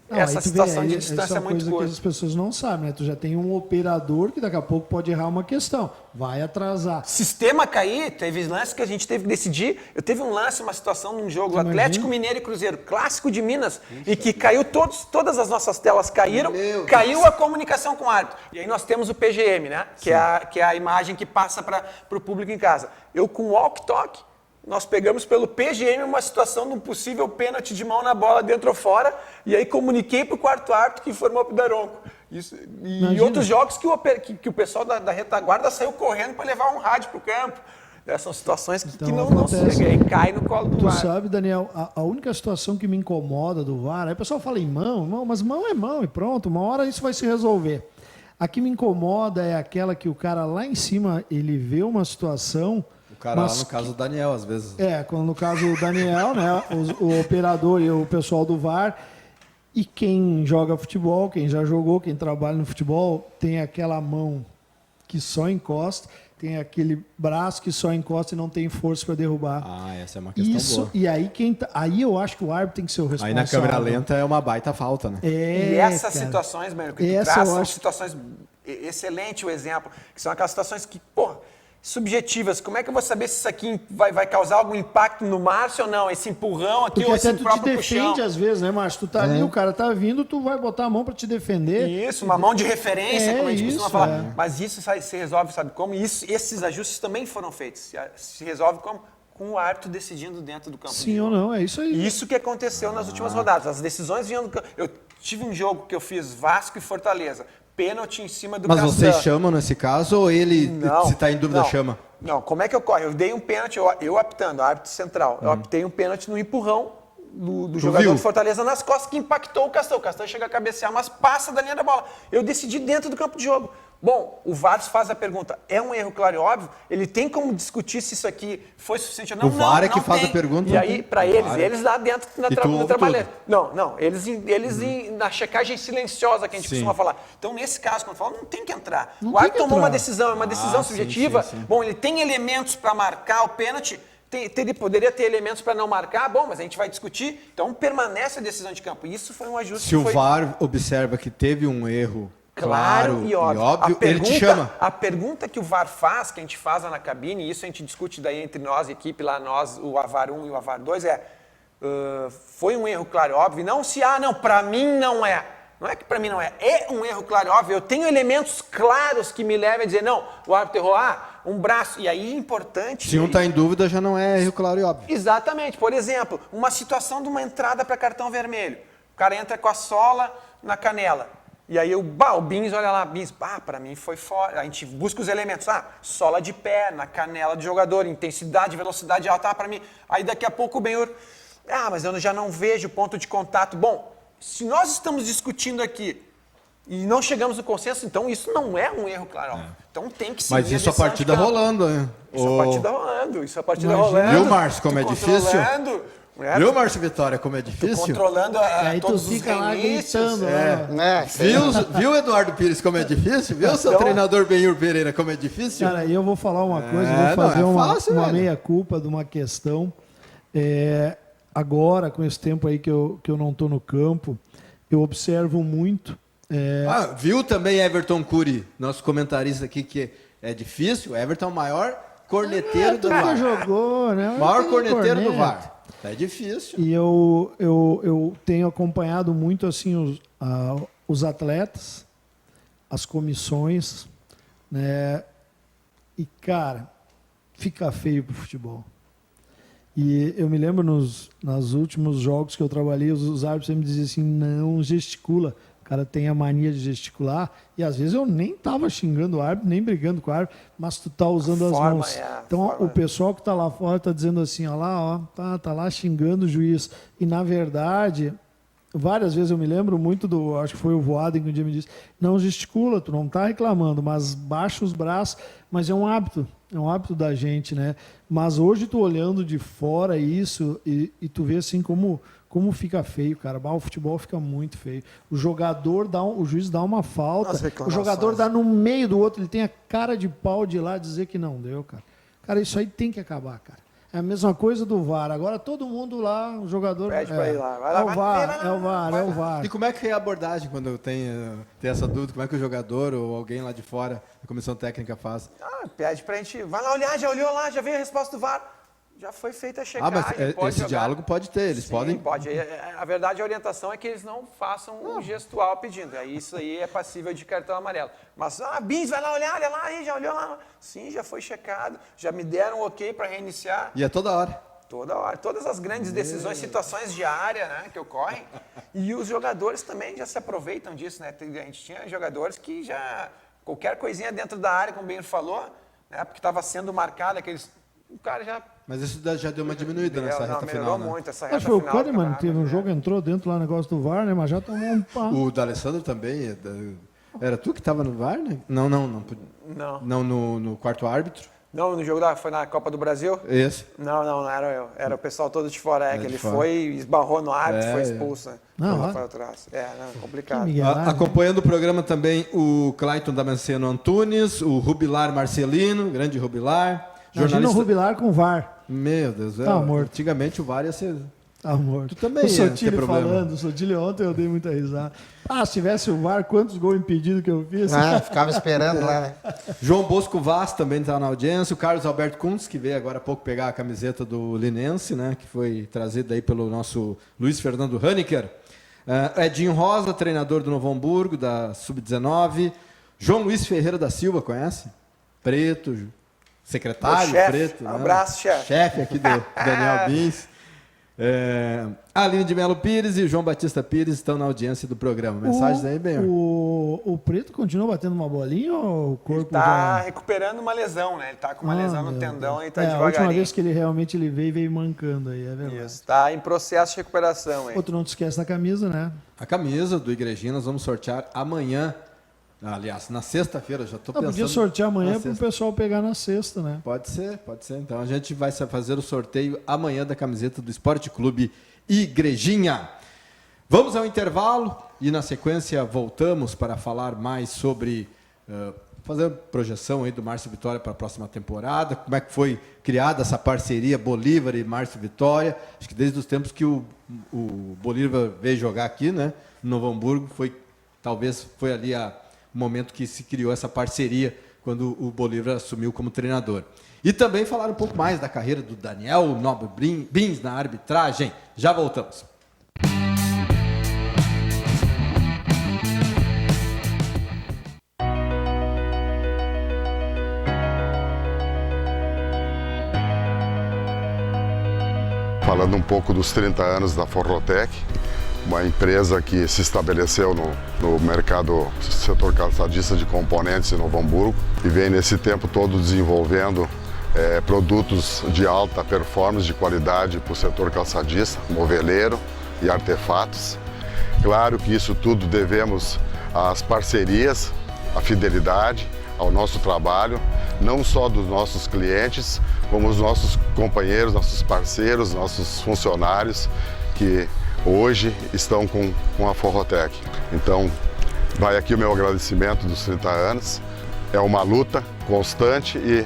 essa situação de distância muito curta. Isso é uma coisa que as pessoas não sabem, né? Tu já tem um operador que daqui a pouco pode errar uma questão. Vai atrasar. Sistema cair, teve lance que a gente teve que decidir. Eu teve um lance, uma situação num jogo Atlético Mineiro e Cruzeiro, clássico de Minas, e que caiu todas as nossas telas caíram, caiu a comunicação com o árbitro. E aí nós temos o PGM, né? Que é a imagem que passa para o público em casa. Eu com o walk-talk, nós pegamos pelo PGM uma situação de um possível pênalti de mão na bola dentro ou fora, e aí comuniquei para o quarto árbitro que informou para o Daronco. E outros jogos que o pessoal da retaguarda saiu correndo para levar um rádio para o campo. São situações que não chega, aí cai no colo do VAR. Tu sabe, Daniel, a única situação que me incomoda do VAR, aí o pessoal fala em mão, mas mão é mão e pronto, uma hora isso vai se resolver. A que me incomoda é aquela que o cara lá em cima, ele vê uma situação... O cara lá, no caso do Daniel, às vezes. Quando no caso o Daniel, né, o operador e o pessoal do VAR, e quem joga futebol, quem já jogou, quem trabalha no futebol, tem aquela mão que só encosta, tem aquele braço que só encosta e não tem força para derrubar. Essa é uma questão boa. E aí eu acho que o árbitro tem que ser o responsável. Aí na câmera lenta é uma baita falta, né? E essas situações, mano, que tu traz, são situações... Excelente o exemplo, que são aquelas situações que, subjetivas. Como é que eu vou saber se isso aqui vai causar algum impacto no Márcio ou não? Esse empurrão aqui porque ou esse próprio puxão. Porque tu te defende às vezes, né, Márcio? Tu tá ali, o cara tá vindo, tu vai botar a mão para te defender. Isso, uma mão de referência, como a gente costuma falar. Mas isso se resolve, sabe como? Esses ajustes também foram feitos. Se resolve como? Com o árbitro decidindo dentro do campo. Sim ou não, é isso aí. Isso que aconteceu nas últimas rodadas. As decisões vinham do campo. Eu tive um jogo que eu fiz Vasco e Fortaleza. Pênalti em cima do Castan. Mas vocês chamam nesse caso ou ele, se está em dúvida, chama? Não, como é que ocorre? Eu dei um pênalti, eu apitando, árbitro central, eu apitei um pênalti no empurrão do jogador de Fortaleza nas costas que impactou o Castan. O Castan chega a cabecear, mas passa da linha da bola. Eu decidi dentro do campo de jogo. Bom, o VAR faz a pergunta, é um erro claro e óbvio? Ele tem como discutir se isso aqui foi suficiente ou não? O VAR é que faz a pergunta. E aí, para eles lá dentro no trabalheiro. Não, eles na checagem silenciosa que a gente costuma falar. Então, nesse caso, quando fala, não tem que entrar. O árbitro tomou uma decisão, é uma decisão subjetiva. Sim. Bom, ele tem elementos para marcar o pênalti, ele poderia ter elementos para não marcar, bom, mas a gente vai discutir. Então, permanece a decisão de campo. Isso foi um ajuste. Se o VAR observa que teve um erro claro e óbvio, ele te chama. A pergunta que o VAR faz, que a gente faz lá na cabine, e isso a gente discute daí entre nós, equipe lá, nós, o AVAR 1 e o AVAR 2, foi um erro claro e óbvio, não para mim não é. Não é que para mim não é, é um erro claro e óbvio. Eu tenho elementos claros que me levam a dizer, não, o árbitro errou, um braço. E aí é importante... Se um está em dúvida, já não é erro claro e óbvio. Exatamente. Por exemplo, uma situação de uma entrada para cartão vermelho. O cara entra com a sola na canela. E aí o Bins, olha lá, para mim foi fora. A gente busca os elementos, sola de pé, na canela do jogador, intensidade, velocidade alta, para mim. Aí daqui a pouco o Benhur, mas eu já não vejo ponto de contato. Bom, se nós estamos discutindo aqui e não chegamos no consenso, então isso não é um erro, claro. Então tem que ser. Mas isso a partida rolando, né? Isso a partida rolando. Viu, Márcio, como é difícil? Viu, Márcio Vitória, como é difícil? Controlando aí todos tu fica lá gritando. Viu, Eduardo Pires, como é difícil? Viu, seu treinador Benhur Pereira, como é difícil? Cara, eu vou falar uma coisa, vou fazer uma meia-culpa de uma questão. Agora, com esse tempo aí que eu não estou no campo, eu observo muito... viu também Everton Cury, nosso comentarista aqui, que é difícil? Everton é o maior corneteiro do VAR. Jogou, né? Maior corneteiro do VAR. É difícil. E eu tenho acompanhado muito assim os atletas, as comissões, né? E, cara, fica feio pro futebol. E eu me lembro nos últimos jogos que eu trabalhei, os árbitros sempre diziam assim, não gesticula. O cara tem a mania de gesticular. E às vezes eu nem tava xingando o árbitro, nem brigando com o árbitro, mas tu tá usando as mãos. Então o pessoal que tá lá fora tá dizendo assim, ó lá, ó, tá lá xingando o juiz. E na verdade, várias vezes eu me lembro muito acho que foi o Voaden que um dia me disse, não gesticula, tu não tá reclamando, mas baixa os braços, mas é um hábito da gente, né? Mas hoje tu olhando de fora isso e tu vê assim como fica feio, cara. O futebol fica muito feio. O jogador o juiz dá uma falta, o jogador dá no meio do outro, ele tem a cara de pau de ir lá dizer que não deu, cara. Cara, isso aí tem que acabar, cara. É a mesma coisa do VAR. Agora todo mundo lá, o jogador... Pede pra ir lá. Vai lá, é o VAR. E como é que é a abordagem quando tem essa dúvida? Como é que o jogador ou alguém lá de fora, a comissão técnica, faz? Pede pra gente... Vai lá olhar, já olhou lá, já veio a resposta do VAR. Já foi feita a checagem. Mas esse diálogo pode ter, eles podem... pode. A verdade, a orientação é que eles não façam um gestual pedindo. Isso aí é passível de cartão amarelo. Mas, Bins, vai lá olhar, olha lá, aí, já olhou lá. Sim, já foi checado, já me deram ok para reiniciar. E é toda hora. Toda hora. Todas as grandes decisões, situações de área, né, que ocorrem. E os jogadores também já se aproveitam disso, né? A gente tinha jogadores que já... Qualquer coisinha dentro da área, como o Ben falou, né, porque estava sendo marcado aqueles... O cara já... Mas isso já deu uma diminuída nessa reta final, melhorou né? muito essa reta Acho que foi final. o Kahneman, teve um jogo, entrou dentro lá no negócio do VAR, né? Mas já tomou um pau. O D'Alessandro também. Era tu que estava no VAR, né? Não. Não no quarto árbitro. Não, no jogo foi na Copa do Brasil? Esse. Não era eu. Era o pessoal todo de fora. Que ele foi, esbarrou no árbitro, foi expulso. Né? Não, Rafael Traz. Complicado. Acompanhando o programa também o Clayton Damasceno Antunes, o Rubilar Marcelino, grande Rubilar. Imagina o Rubilar com VAR. Meu Deus, tá morto. Antigamente o VAR ia ser... Tá morto. Tu também o Sotile falando, o Sotile ontem eu dei muita risada. Se tivesse o VAR, quantos gols impedidos que eu fiz? Ficava esperando lá, né? João Bosco Vaz também está na audiência, o Carlos Alberto Kuntz, que veio agora há pouco pegar a camiseta do Linense, né, que foi trazida aí pelo nosso Luiz Fernando Haneker. Edinho Rosa, treinador do Novo Hamburgo, da Sub-19. João Luiz Ferreira da Silva, conhece? Preto, secretário preto. Um abraço, chefe. Chefe aqui do Daniel Bins. Aline de Melo Pires e João Batista Pires estão na audiência do programa. Mensagens aí, bem. O Preto continua batendo uma bolinha ou o corpo tá recuperando uma lesão, né? Ele tá com uma lesão no tendão e tá devagarinho. A última vez que ele realmente veio mancando aí, é verdade. Isso, tá em processo de recuperação aí. Outro não te esquece da camisa, né? A camisa do Igrejinha nós vamos sortear amanhã. Aliás, na sexta-feira, já estou pensando... Podia sortear amanhã para o pessoal pegar na sexta, né? Pode ser. Então a gente vai fazer o sorteio amanhã da camiseta do Esporte Clube Igrejinha. Vamos ao intervalo e na sequência voltamos para falar mais sobre... fazer a projeção aí do Márcio Vitória para a próxima temporada, como é que foi criada essa parceria Bolívar e Márcio Vitória. Acho que desde os tempos que o Bolívar veio jogar aqui, né, no Novo Hamburgo, talvez foi ali o momento que se criou essa parceria quando o Bolívar assumiu como treinador. E também falar um pouco mais da carreira do Daniel Nobre Bins na arbitragem. Já voltamos. Falando um pouco dos 30 anos da Forrotec, uma empresa que se estabeleceu no mercado setor calçadista de componentes em Novo Hamburgo e vem nesse tempo todo desenvolvendo produtos de alta performance, de qualidade para o setor calçadista, moveleiro e artefatos. Claro que isso tudo devemos às parcerias, à fidelidade, ao nosso trabalho, não só dos nossos clientes, como os nossos companheiros, nossos parceiros, nossos funcionários que hoje estão com a Forrotec. Então, vai aqui o meu agradecimento dos 30 anos. É uma luta constante e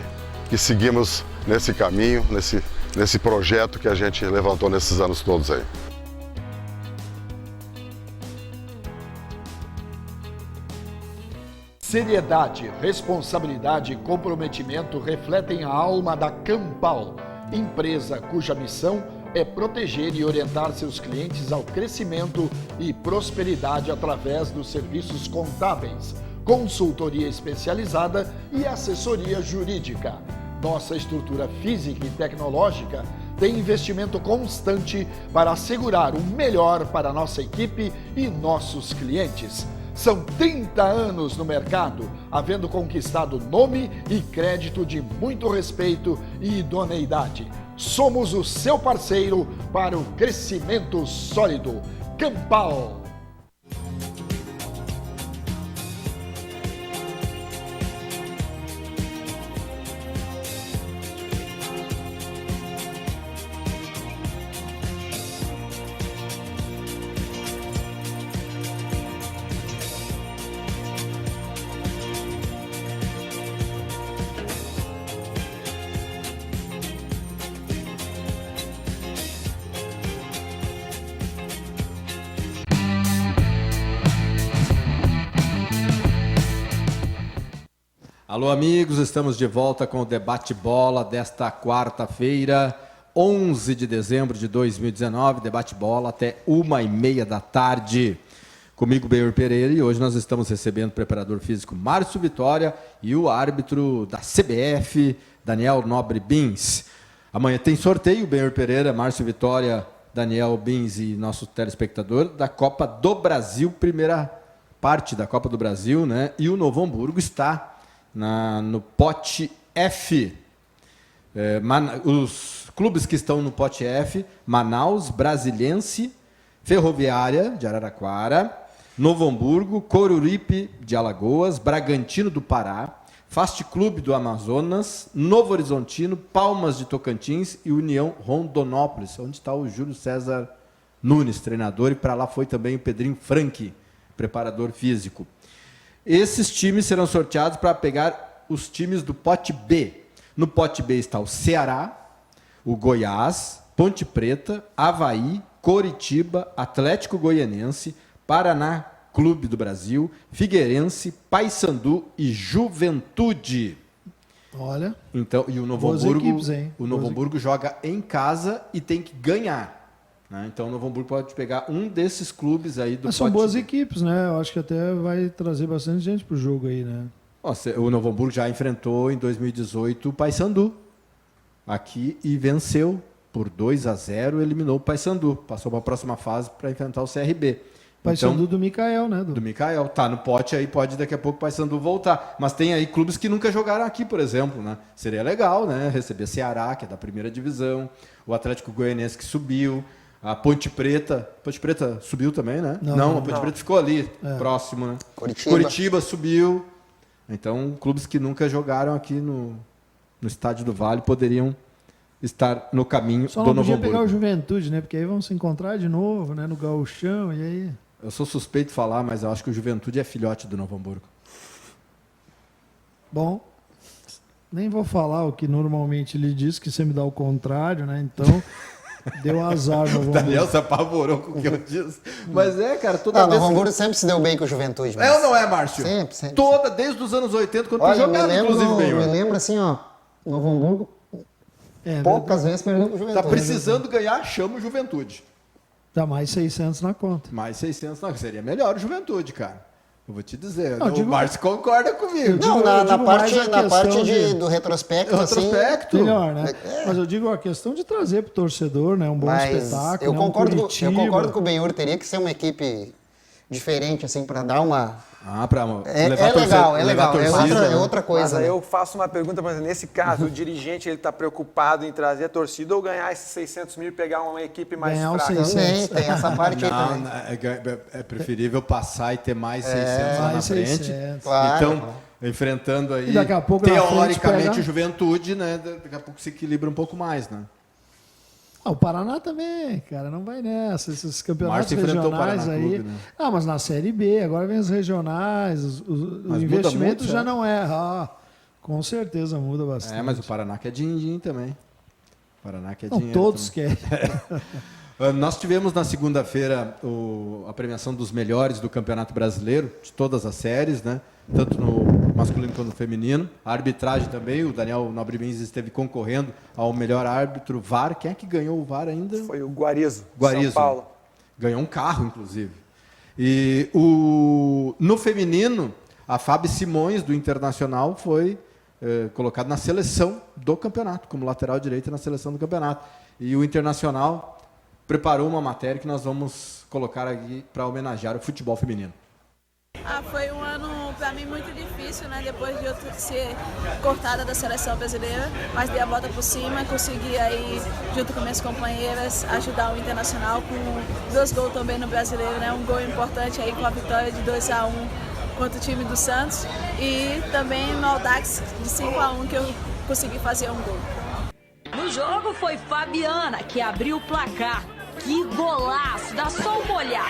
que seguimos nesse caminho, nesse projeto que a gente levantou nesses anos todos aí. Seriedade, responsabilidade e comprometimento refletem a alma da Campal, empresa cuja missão é proteger e orientar seus clientes ao crescimento e prosperidade através dos serviços contábeis, consultoria especializada e assessoria jurídica. Nossa estrutura física e tecnológica tem investimento constante para assegurar o melhor para nossa equipe e nossos clientes. São 30 anos no mercado, havendo conquistado nome e crédito de muito respeito e idoneidade. Somos o seu parceiro para o crescimento sólido. Campal. Alô, amigos, estamos de volta com o Debate Bola desta quarta-feira, 11 de dezembro de 2019. Debate Bola até 1h30 da tarde. Comigo, Benhur Pereira, e hoje nós estamos recebendo o preparador físico Márcio Vitória e o árbitro da CBF, Daniel Nobre Bins. Amanhã tem sorteio, Benhur Pereira, Márcio Vitória, Daniel Bins e nosso telespectador, da Copa do Brasil, primeira parte da Copa do Brasil, né? E o Novo Hamburgo está no pote F. Os clubes que estão no pote F: Manaus, Brasiliense, Ferroviária de Araraquara, Novo Hamburgo, Coruripe de Alagoas, Bragantino do Pará, Fast Clube do Amazonas, Novo Horizontino, Palmas de Tocantins e União Rondonópolis, onde está o Júlio César Nunes, treinador, e para lá foi também o Pedrinho Franck, preparador físico. Esses times serão sorteados para pegar os times do pote B. No pote B está o Ceará, o Goiás, Ponte Preta, Avaí, Coritiba, Atlético Goianense, Paraná Clube do Brasil, Figueirense, Paysandu e Juventude. Olha. Então, e o Novo Hamburgo joga em casa e tem que ganhar. Né? Então o Novo Hamburgo pode pegar um desses clubes aí do pote. São boas equipes, né? Eu acho que até vai trazer bastante gente pro jogo aí, né? Nossa, o Novo Hamburgo já enfrentou em 2018 o Paysandu aqui e venceu por 2-0, eliminou o Paysandu, passou para a próxima fase para enfrentar o CRB. Paysandu do Mikael, né? Do Mikael, tá no pote aí, pode daqui a pouco o Paysandu voltar. Mas tem aí clubes que nunca jogaram aqui, por exemplo, né? Seria legal, né? Receber Ceará, que é da primeira divisão, o Atlético Goianense que subiu, a Ponte Preta subiu também, né? Não, a Ponte Preta ficou ali, próximo, né? Coritiba subiu. Então, clubes que nunca jogaram aqui no Estádio do Vale poderiam estar no caminho do Novo Hamburgo. Só não podia pegar o Juventude, né? Porque aí vão se encontrar de novo, né? No Gauchão, e aí... Eu sou suspeito de falar, mas eu acho que o Juventude é filhote do Novo Hamburgo. Bom, nem vou falar o que normalmente ele diz, que você me dá o contrário, né? Então... Deu azar no Novo Hamburgo. O Daniel se apavorou com o que eu disse. Mas cara, toda vez... O Novo Hamburgo sempre se deu bem com o Juventude. Mas... É ou não é, Márcio? Sempre. Desde os anos 80, quando tu jogava, inclusive, bem. Me lembro assim, ó, Novo Hamburgo, poucas vezes perdeu com o Juventude. Tá precisando ganhar, chama o Juventude. Dá mais 600 na conta. Mais 600 na conta. Seria melhor o Juventude, cara. Eu vou te dizer. O Márcio concorda comigo. Não, na parte do retrospecto. Retrospecto. Assim, melhor, né? Mas eu digo a questão de trazer pro torcedor, né? Um bom espetáculo. Eu concordo com o Benhur, teria que ser uma equipe diferente, assim, para dar uma... legal. É outra coisa. Mas aí eu faço uma pergunta, mas nesse caso, o dirigente ele está preocupado em trazer a torcida ou ganhar esses 600 mil e pegar uma equipe mais fraca? Também, tem essa parte aí também. É preferível passar e ter mais 600 lá na frente. 600. Claro. Então, enfrentando aí, daqui a pouco, teoricamente, o Juventude, né? Daqui a pouco se equilibra um pouco mais, né? O Paraná também, cara, não vai nessa. Esses campeonatos regionais aí. Clube, né? Mas na Série B, agora vem os regionais, o investimento já não é. Com certeza muda bastante. Mas o Paraná quer din-din também. O Paraná quer dinheiro. Todos querem. Nós tivemos na segunda-feira a premiação dos melhores do Campeonato Brasileiro, de todas as séries, né? Tanto no masculino quanto no feminino. A arbitragem também, o Daniel Nobre Bins esteve concorrendo ao melhor árbitro VAR. Quem é que ganhou o VAR ainda? Foi o Guarizo, São Paulo. Ganhou um carro, inclusive. E no feminino, a Fábio Simões, do Internacional, foi colocado na seleção do campeonato, como lateral direito na seleção do campeonato. E o Internacional preparou uma matéria que nós vamos colocar aqui para homenagear o futebol feminino. Foi um ano para mim muito difícil, né? Depois de eu ser cortada da seleção brasileira, mas dei a volta por cima, consegui aí, junto com minhas companheiras, ajudar o Internacional com 2 gols também no Brasileiro, né? Um gol importante aí com a vitória de 2-1 contra o time do Santos e também no Audax de 5-1 que eu consegui fazer um gol. No jogo foi Fabiana que abriu o placar. Que golaço! Dá só uma olhada.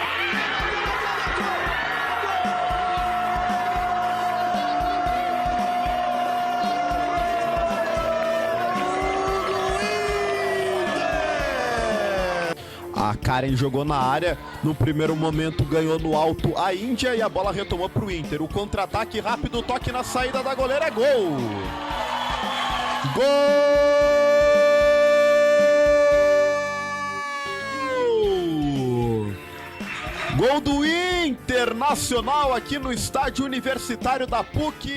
A Karen jogou na área, no primeiro momento ganhou no alto a Índia e a bola retomou para o Inter. O contra-ataque rápido, toque na saída da goleira, é gol! Gol! Gol do Internacional aqui no estádio universitário da PUC.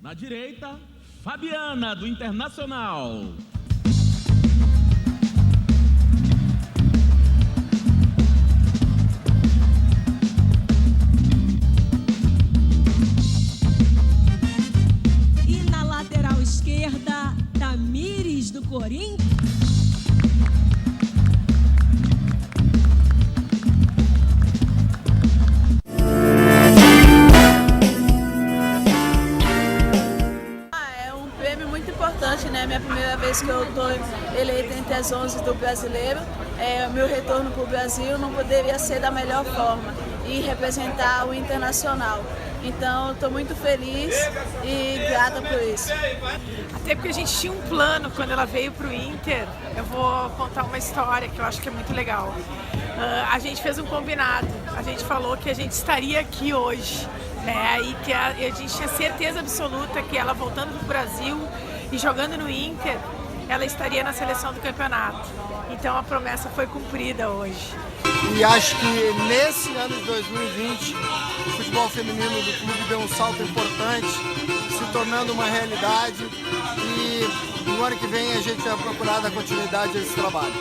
Na direita, Fabiana do Internacional. Esquerda, Tamires do Corinthians. É um prêmio muito importante, né? Minha primeira vez que eu estou eleita entre as 11 do Brasileiro. Meu retorno para o Brasil não poderia ser da melhor forma e representar o Internacional. Então, estou muito feliz e grata por isso. Até porque a gente tinha um plano quando ela veio para o Inter. Eu vou contar uma história que eu acho que é muito legal. A gente fez um combinado. A gente falou que a gente estaria aqui hoje, né? E que a gente tinha certeza absoluta que ela voltando para o Brasil e jogando no Inter, ela estaria na seleção do campeonato. Então, a promessa foi cumprida hoje. E acho que nesse ano de 2020, o futebol feminino do clube deu um salto importante, se tornando uma realidade, e no ano que vem a gente vai procurar dar continuidade a esse trabalho.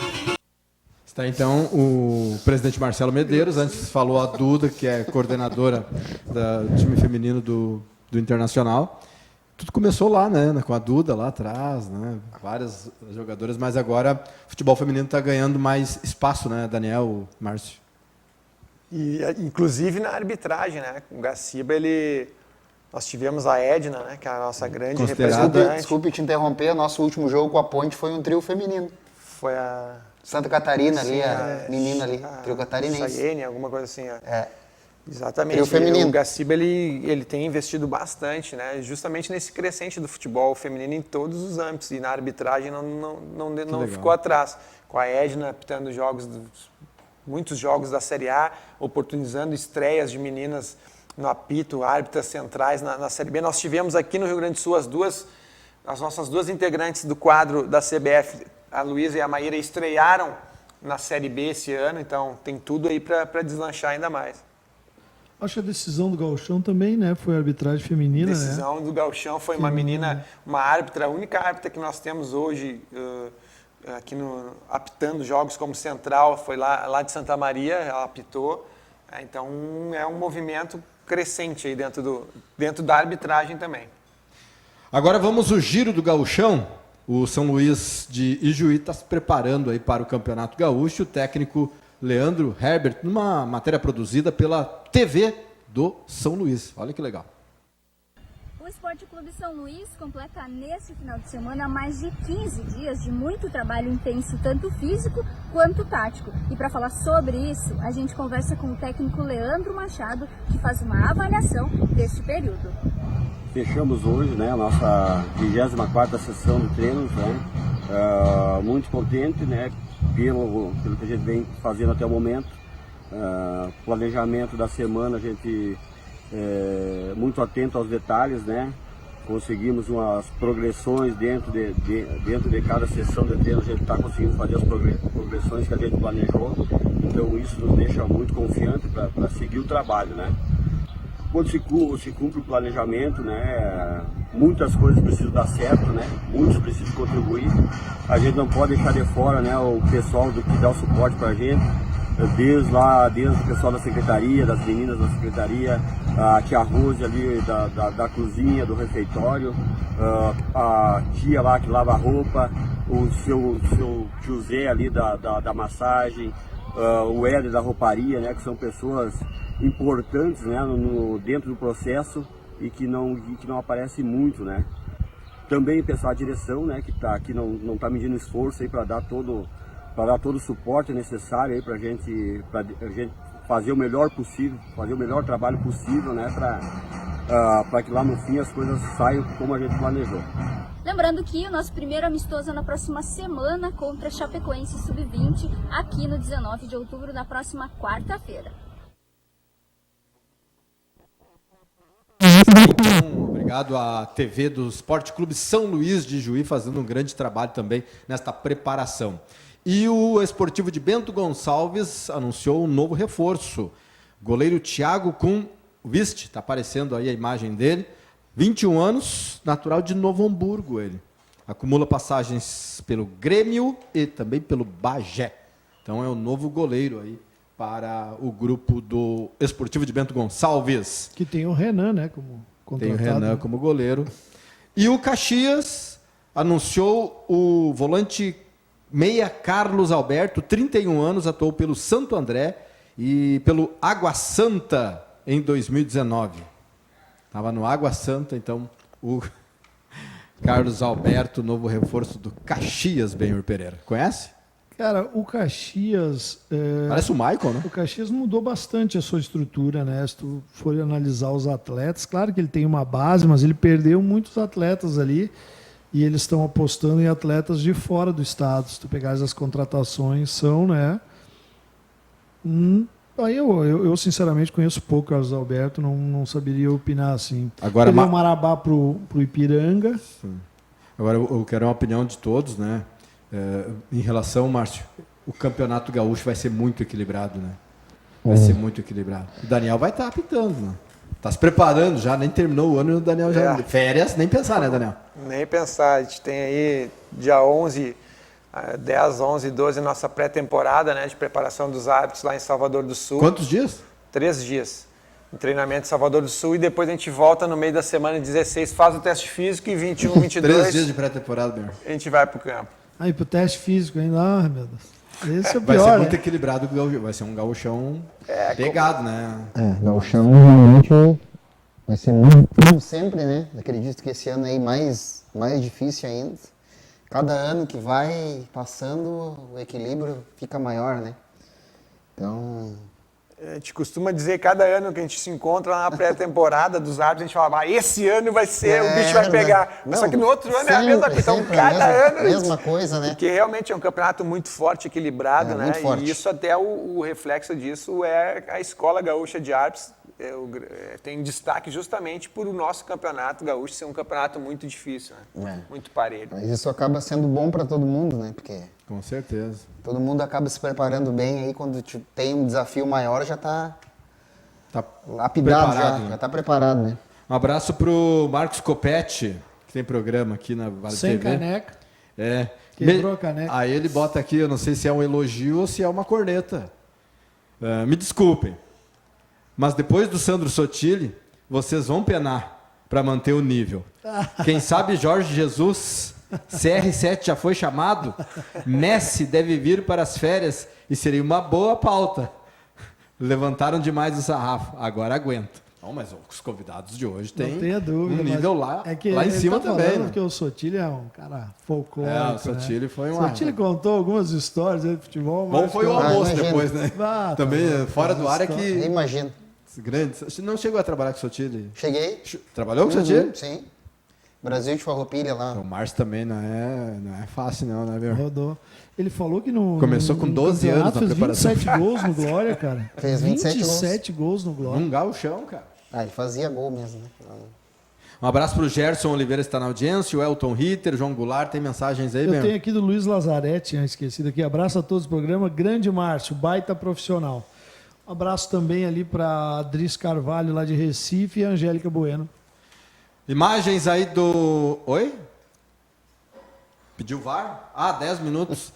Está então o presidente Marcelo Medeiros, antes falou a Duda, que é coordenadora do time feminino do Internacional. Tudo começou lá, né, com a Duda lá atrás, né, várias jogadoras, mas agora o futebol feminino está ganhando mais espaço, né, Daniel, Márcio? E, inclusive na arbitragem, né, com o Gaciba, nós tivemos a Edna, né, que é a nossa grande representante. Desculpe te interromper, nosso último jogo com a Ponte foi um trio feminino. Foi a... Santa Catarina ali, a menina ali, trio catarinense. Sayene, alguma coisa assim, ó. É. Exatamente. O feminino. O Gaciba ele tem investido bastante, né, justamente nesse crescente do futebol feminino em todos os âmbitos, e na arbitragem não ficou atrás. Com a Edna apitando muitos jogos da Série A, oportunizando estreias de meninas no apito, árbitras centrais na Série B. Nós tivemos aqui no Rio Grande do Sul as nossas duas integrantes do quadro da CBF, a Luísa e a Maíra, estrearam na Série B esse ano, então tem tudo aí para deslanchar ainda mais. Acho que a decisão do Gauchão também, né? Foi a arbitragem feminina, né? A decisão do Gauchão foi uma menina, uma árbitra, a única árbitra que nós temos hoje aqui apitando jogos como central, foi lá de Santa Maria, ela apitou. Então é um movimento crescente aí dentro da arbitragem também. Agora vamos ao giro do Gauchão. O São Luís de Ijuí está se preparando aí para o Campeonato Gaúcho. O técnico Leandro Herbert, numa matéria produzida pela TV do São Luís. Olha que legal. O Esporte Clube São Luís completa neste final de semana mais de 15 dias de muito trabalho intenso, tanto físico quanto tático. E para falar sobre isso, a gente conversa com o técnico Leandro Machado, que faz uma avaliação deste período. Fechamos hoje, né, a nossa 24ª sessão de treinos, né, muito contente, né, pelo que a gente vem fazendo até o momento. Planejamento da semana, a gente muito atento aos detalhes, né? Conseguimos umas progressões dentro de cada sessão de treino, a gente está conseguindo fazer as progressões que a gente planejou, então isso nos deixa muito confiante para seguir o trabalho, né? Quando se cumpre o planejamento, né, muitas coisas precisam dar certo, né, muitos precisam contribuir, a gente não pode deixar de fora, né, o pessoal que dá o suporte para a gente, desde o pessoal da secretaria, das meninas da secretaria, a tia Rose ali da cozinha, do refeitório, a tia lá que lava a roupa, o seu tio Zé ali da massagem, o Éder da rouparia, né, que são pessoas importantes, né, dentro do processo e que não aparece muito, né. Também o pessoal da direção, né, que não está medindo esforço aí para dar todo o suporte necessário aí para a gente fazer o melhor possível, fazer o melhor trabalho possível, né, para que lá no fim as coisas saiam como a gente planejou. Lembrando que o nosso primeiro amistoso é na próxima semana contra a Chapecoense Sub-20, aqui no 19 de outubro, na próxima quarta-feira. Obrigado à TV do Esporte Clube São Luís de Juí, fazendo um grande trabalho também nesta preparação. E o Esportivo de Bento Gonçalves anunciou um novo reforço. Goleiro Thiago Kuhn, viste, está aparecendo aí a imagem dele, 21 anos, natural de Novo Hamburgo ele. Acumula passagens pelo Grêmio e também pelo Bagé. Então é o novo goleiro aí para o grupo do Esportivo de Bento Gonçalves. Que tem o Renan, né, como contratado. Tem o Renan como goleiro. E o Caxias anunciou o volante meia Carlos Alberto, 31 anos, atuou pelo Santo André e pelo Água Santa em 2019. Estava no Água Santa, então, o Carlos Alberto, novo reforço do Caxias, Benhur Pereira. Conhece? Cara, o Caxias... Parece o Michael, né? O Caxias mudou bastante a sua estrutura, né? Se tu for analisar os atletas, claro que ele tem uma base, mas ele perdeu muitos atletas ali e eles estão apostando em atletas de fora do estado. Se tu pegares as contratações, são, né? Aí eu sinceramente conheço pouco o Carlos Alberto, não saberia opinar assim. Agora, ele é o Marabá pro Ipiranga. Sim. Agora eu quero uma opinião de todos, né? Em relação, Márcio, o Campeonato Gaúcho vai ser muito equilibrado, né? Vai ser muito equilibrado. O Daniel vai estar apitando, né? Tá se preparando já, nem terminou o ano e o Daniel já... Férias, nem pensar, né, Daniel? Nem pensar. A gente tem aí dia 11, 10, 11 e 12 nossa pré-temporada, né, de preparação dos árbitros lá em Salvador do Sul. Quantos dias? 3 dias. Em treinamento em Salvador do Sul e depois a gente volta no meio da semana 16, faz o teste físico e 21, 22... 3 dias de pré-temporada, meu. A gente vai pro campo. Aí pro teste físico ainda, meu Deus. Esse é o pior, vai ser muito né? equilibrado, vai ser um gauchão pegado, né? Gauchão realmente vai ser muito, como sempre, né? Acredito que esse ano aí mais difícil ainda. Cada ano que vai passando, o equilíbrio fica maior, né? Então... A gente costuma dizer, cada ano que a gente se encontra lá na pré-temporada dos árbitros, a gente fala, esse ano vai ser, o bicho vai pegar. Não, só que no outro ano é a mesma coisa. Então, cada ano... Mesma coisa, né? Porque realmente é um campeonato muito forte, equilibrado, né? Muito forte. E isso até o reflexo disso é a Escola Gaúcha de Árbitros. Tem destaque justamente por o nosso campeonato gaúcho ser um campeonato muito difícil, né? Muito parelho. Mas isso acaba sendo bom para todo mundo, né? Porque com certeza. Todo mundo acaba se preparando bem aí, quando tem um desafio maior já está lapidado, já está preparado, né? Um abraço pro Marcos Copetti, que tem programa aqui na Vale Sem TV. caneca. Quebrou a caneca. Aí ele bota aqui, eu não sei se é um elogio ou se é uma corneta. Me desculpem, mas depois do Sandro Sotile, vocês vão penar para manter o nível. Quem sabe Jorge Jesus, CR7 já foi chamado, Messi deve vir para as férias e seria uma boa pauta. Levantaram demais o sarrafo, agora aguenta. Não, mas os convidados de hoje têm dúvida, um nível lá em cima tá também. Né? Porque o Sotile é um cara folclórico. O Sotile foi O Sotile contou algumas histórias aí de futebol. Bom foi o almoço depois, né? Também fora do ar é que... Imagino. Grande. Você não chegou a trabalhar com o Sotile? Cheguei. Trabalhou com o Sotile? Sim. Brasil de Farroupilha lá. O Márcio também não é fácil não, né, meu? Rodou. Ele falou que começou com 12 anos na fez preparação. 27 gols no Glória, cara. Fez 27 gols no Glória. Num gauchão, cara. Ele fazia gol mesmo, né? Um abraço para o Gerson Oliveira, que está na audiência, o Elton Ritter, João Goulart, tem mensagens aí, Eu tenho aqui do Luiz Lazarete, tinha esquecido aqui. Abraço a todos do programa. Grande Márcio, baita profissional. Um abraço também ali para Adris Carvalho, lá de Recife, e a Angélica Bueno. Imagens aí do... Oi? Pediu VAR? 10 minutos.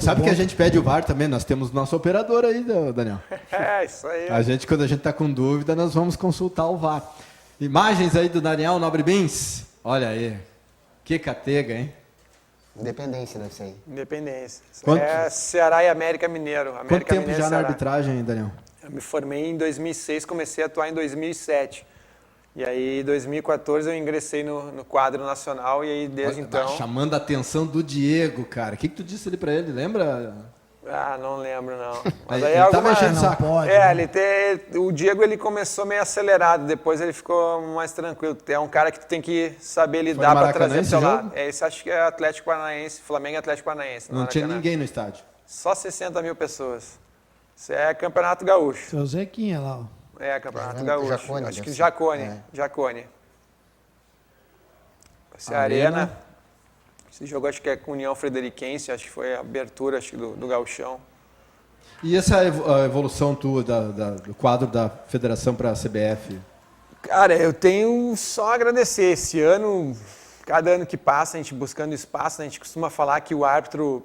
Sabe que a gente pede o VAR também? Nós temos nosso operador aí, Daniel. Isso aí. Quando a gente está com dúvida, nós vamos consultar o VAR. Imagens aí do Daniel Nobre Bins. Olha aí. Que catega, hein? Independência deve ser. Independência. É Ceará e América Mineiro. Quanto tempo já na arbitragem, Daniel? Eu me formei em 2006, comecei a atuar em 2007. E aí, em 2014, eu ingressei no quadro nacional e aí, desde então... Chamando a atenção do Diego, cara. O que tu disse ali pra ele, lembra? Não lembro, não. Mas aí ele tá mexendo o saco. O Diego, ele começou meio acelerado, depois ele ficou mais tranquilo. É um cara que tu tem que saber lidar para trazer pro seu lado. Esse acho que é Atlético Paranaense, Flamengo e Atlético Paranaense. Não tinha ninguém no estádio? Só 60 mil pessoas. Isso é Campeonato Gaúcho. Seu Zequinha lá, ó. Campeonato Gaúcho. Jacone, acho que Jacone. Essa Arena. Esse jogo acho que é com União Frederiquense, acho que foi a abertura do Gauchão. E essa evolução tua do quadro da federação para a CBF? Cara, eu tenho só a agradecer. Esse ano, cada ano que passa, a gente buscando espaço, a gente costuma falar que o árbitro,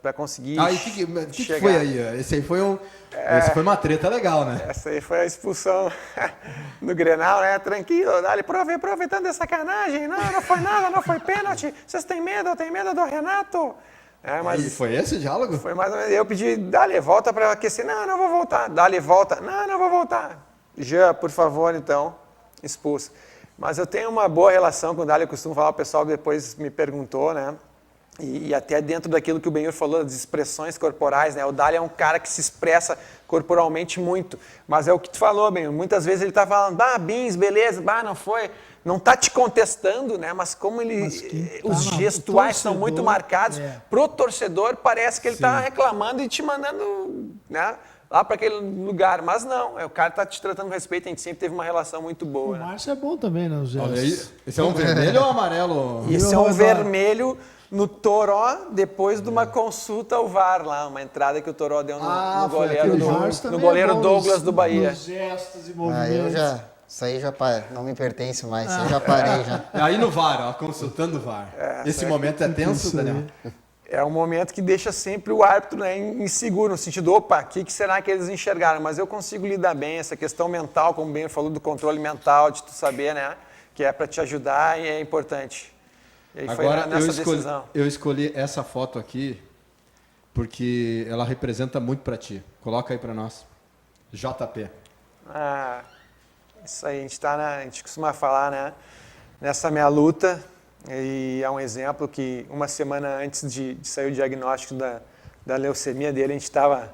para conseguir chegar... que foi aí? Esse aí foi esse foi uma treta legal, né? Essa aí foi a expulsão no Grenal, né? Tranquilo, dali, aproveitando a sacanagem. Não foi nada, não foi pênalti. Vocês têm medo? Eu tenho medo do Renato. Mas e foi esse o diálogo? Foi mais ou menos. Eu pedi, dali, volta para aquecer. Não vou voltar. Dali, volta. Não vou voltar. Já, por favor, então, expulso. Mas eu tenho uma boa relação com o Dali, eu costumo falar, o pessoal depois me perguntou, né? E até dentro daquilo que o Benhur falou, das expressões corporais, né? O Dali é um cara que se expressa corporalmente muito. Mas é o que tu falou, Benhur. Muitas vezes ele tá falando, Bins, beleza, não foi. Não tá te contestando, né? Mas como os gestuais são muito marcados, pro torcedor parece que ele tá reclamando e te mandando, né? Lá para aquele lugar, mas não, o cara tá te tratando com respeito, a gente sempre teve uma relação muito boa. O Márcio é bom também, né, Zé? Esse é um vermelho ou amarelo? Esse é um vermelho no Toró, depois de uma consulta ao VAR lá, uma entrada que o Toró deu no goleiro Douglas do Bahia. Gestos e movimentos. Isso aí já não me pertence mais, eu já parei já. Aí no VAR, consultando o VAR. Esse momento é tenso, Daniel? É um momento que deixa sempre o árbitro, né, inseguro, no sentido, o que será que eles enxergaram? Mas eu consigo lidar bem, essa questão mental, como o Ben falou, do controle mental, de tu saber, né, que é para te ajudar e é importante. E aí agora, foi nessa decisão. Eu escolhi essa foto aqui porque ela representa muito para ti. Coloca aí para nós. JP. Isso aí, a gente costuma falar, né, nessa minha luta. E é um exemplo que uma semana antes de sair o diagnóstico da leucemia dele, a gente estava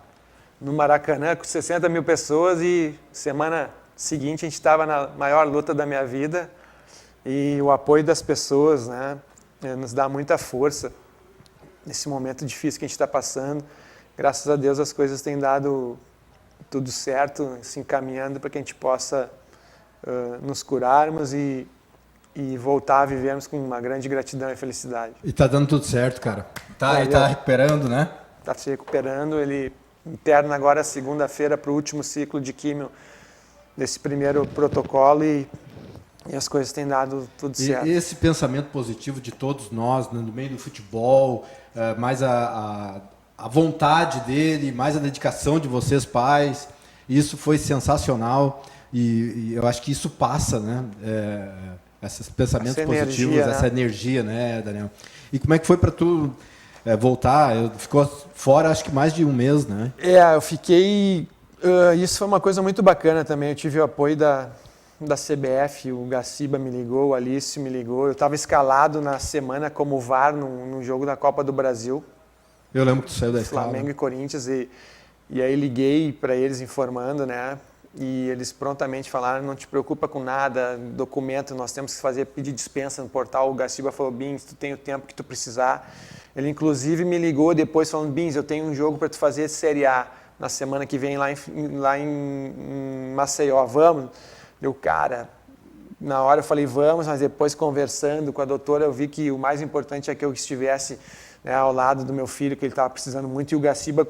no Maracanã com 60 mil pessoas e semana seguinte a gente estava na maior luta da minha vida e o apoio das pessoas, né, nos dá muita força nesse momento difícil que a gente está passando. Graças a Deus as coisas têm dado tudo certo, se encaminhando para que a gente possa nos curarmos e voltar a vivermos com uma grande gratidão e felicidade. E tá dando tudo certo, cara. Ele tá recuperando, né? Tá se recuperando, ele interna agora segunda-feira para o último ciclo de químio desse primeiro protocolo e as coisas têm dado tudo certo. E esse pensamento positivo de todos nós, no meio do futebol, mais a vontade dele, mais a dedicação de vocês pais, isso foi sensacional e eu acho que isso passa, né? Esses pensamentos positivos, essa energia, né, Daniel? E como é que foi para tu voltar? Ficou fora, acho que mais de um mês, né? Eu fiquei... isso foi uma coisa muito bacana também. Eu tive o apoio da CBF, o Gaciba me ligou, o Alício me ligou. Eu estava escalado na semana como VAR num jogo da Copa do Brasil. Eu lembro que tu saiu da escala. Flamengo e Corinthians. E aí liguei para eles informando, né? E eles prontamente falaram, não te preocupa com nada, documento, nós temos que pedir dispensa no portal. O Gaciba falou, Bins, tu tem o tempo que tu precisar. Ele inclusive me ligou depois falando, Bins, eu tenho um jogo para tu fazer Série A na semana que vem lá em Maceió, vamos? cara, na hora eu falei, vamos, mas depois conversando com a doutora, eu vi que o mais importante é que eu estivesse, né, ao lado do meu filho, que ele estava precisando muito, e o Gaciba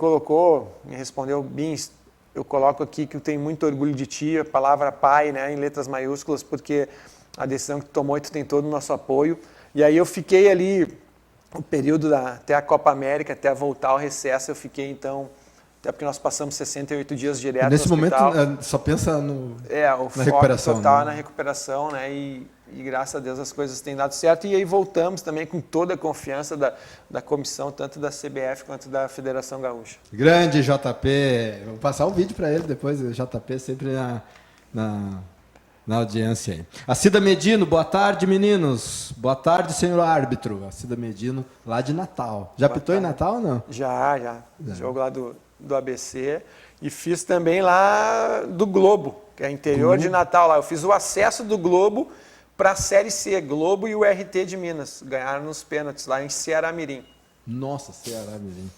me respondeu, Bins, eu coloco aqui que eu tenho muito orgulho de ti, a palavra pai, né, em letras maiúsculas, porque a decisão que tu tomou e tu tem todo o nosso apoio. E aí eu fiquei ali, o período até a Copa América, até voltar ao recesso, eu fiquei então, até porque nós passamos 68 dias direto Nesse no hospital. momento só pensa na foco recuperação. Total né? na recuperação, né? E graças a Deus as coisas têm dado certo. E aí voltamos também com toda a confiança da comissão, tanto da CBF quanto da Federação Gaúcha. Grande JP, vou passar o vídeo para ele depois, o JP sempre na audiência aí. A Cida Medino, boa tarde, meninos. Boa tarde, senhor árbitro. A Cida Medino, lá de Natal. Já apitou em Natal ou não? Já. Jogo lá do ABC. E fiz também lá do Globo, que é interior de Natal. Lá eu fiz o acesso do Globo para a Série C. Globo e o RT de Minas. Ganharam nos pênaltis lá em Ceará-Mirim. Nossa, Ceará-Mirim.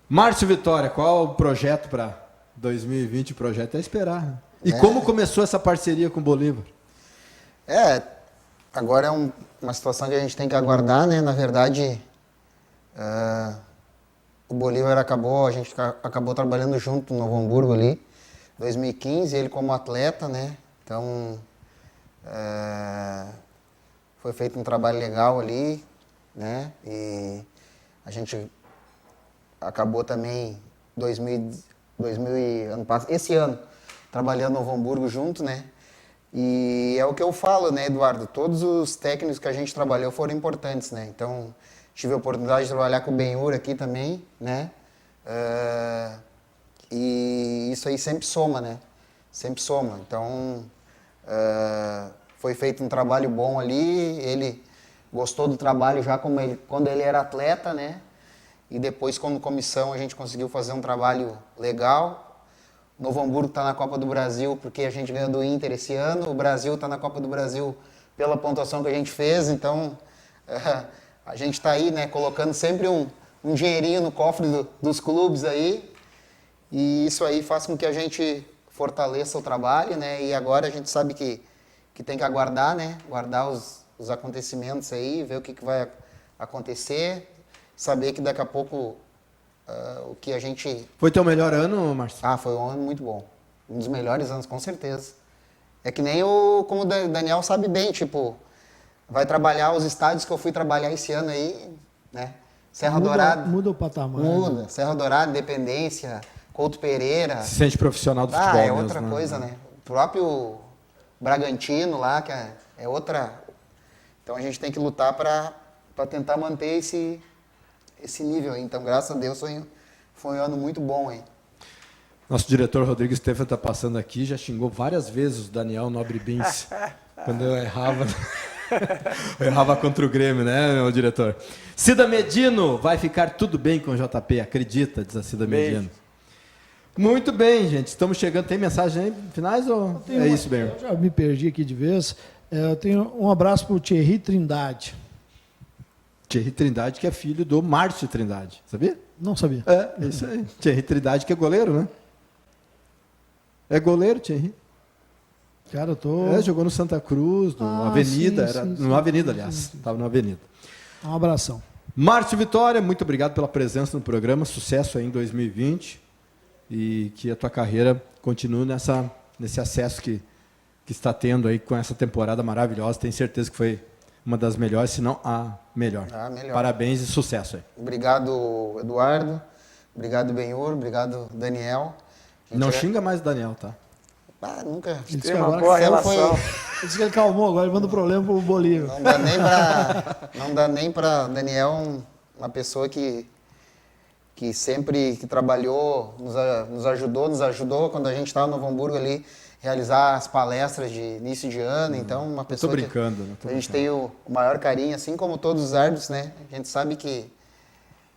Márcio Vitória, qual o projeto para 2020? O projeto é esperar. E como começou essa parceria com o Bolívar? Agora é uma situação que a gente tem que aguardar, né? Na verdade, o Bolívar a gente acabou trabalhando junto no Novo Hamburgo ali, 2015, ele como atleta, né? Então, foi feito um trabalho legal ali, né? E a gente acabou também esse ano trabalhando no Novo Hamburgo junto, né? E é o que eu falo, né, Eduardo? Todos os técnicos que a gente trabalhou foram importantes, né? Então, tive a oportunidade de trabalhar com o Benhur aqui também, né? E isso aí sempre soma, né? Sempre soma. Então, foi feito um trabalho bom ali, ele gostou do trabalho já quando ele era atleta, né? E depois, como comissão, a gente conseguiu fazer um trabalho legal. Novo Hamburgo está na Copa do Brasil porque a gente ganhou do Inter esse ano. O Brasil está na Copa do Brasil pela pontuação que a gente fez. Então, a gente está aí, né, colocando sempre um dinheirinho no cofre dos clubes aí. E isso aí faz com que a gente fortaleça o trabalho, né? E agora a gente sabe que tem que aguardar, né? Guardar os acontecimentos aí, ver o que vai acontecer. Saber que daqui a pouco... o que a gente... Foi teu melhor ano, Márcio? Foi um ano muito bom. Um dos melhores anos, com certeza. É que nem como o Daniel sabe bem, tipo, vai trabalhar os estádios que eu fui trabalhar esse ano aí, né? Serra Dourada. Muda o patamar. Muda. Né? Serra Dourada, Independência, Couto Pereira. Se sente profissional do futebol é mesmo, outra coisa, né? O próprio Bragantino lá, que é outra... Então a gente tem que lutar para tentar manter esse nível aí. Então, graças a Deus, foi um ano muito bom, hein? Nosso diretor Rodrigo Stefan está passando aqui, já xingou várias vezes o Daniel Nobre Bins quando eu errava. Eu errava contra o Grêmio, né, meu diretor? Cida Medino, vai ficar tudo bem com o JP, acredita, diz a Cida Medino. Muito bem, gente, estamos chegando. Tem mensagem aí finais ou é isso mesmo? Eu já me perdi aqui de vez. Eu tenho um abraço para o Thierry Trindade. Thierry Trindade, que é filho do Márcio Trindade, sabia? Não sabia. É isso aí. Thierry Trindade, que é goleiro, né? É goleiro, Thierry. Cara, eu tô... jogou no Santa Cruz, no Avenida, sim. no Avenida, aliás. Estava no Avenida. Um abração. Márcio Vitória, muito obrigado pela presença no programa, sucesso aí em 2020 e que a tua carreira continue nesse acesso que está tendo aí com essa temporada maravilhosa. Tenho certeza que foi uma das melhores, se não a melhor. Parabéns e sucesso aí. Obrigado, Eduardo. Obrigado, Benhur. Obrigado, Daniel. Não xinga mais o Daniel, tá? Nunca. Ele disse que agora ele disse que ele calmou, agora ele manda problema pro Bolívar. Não dá nem para Daniel, uma pessoa que sempre trabalhou, nos ajudou quando a gente estava no Novo Hamburgo ali, realizar as palestras de início de ano. Então, uma pessoa tô brincando, a gente tem o maior carinho, assim como todos os árbitros, né? A gente sabe que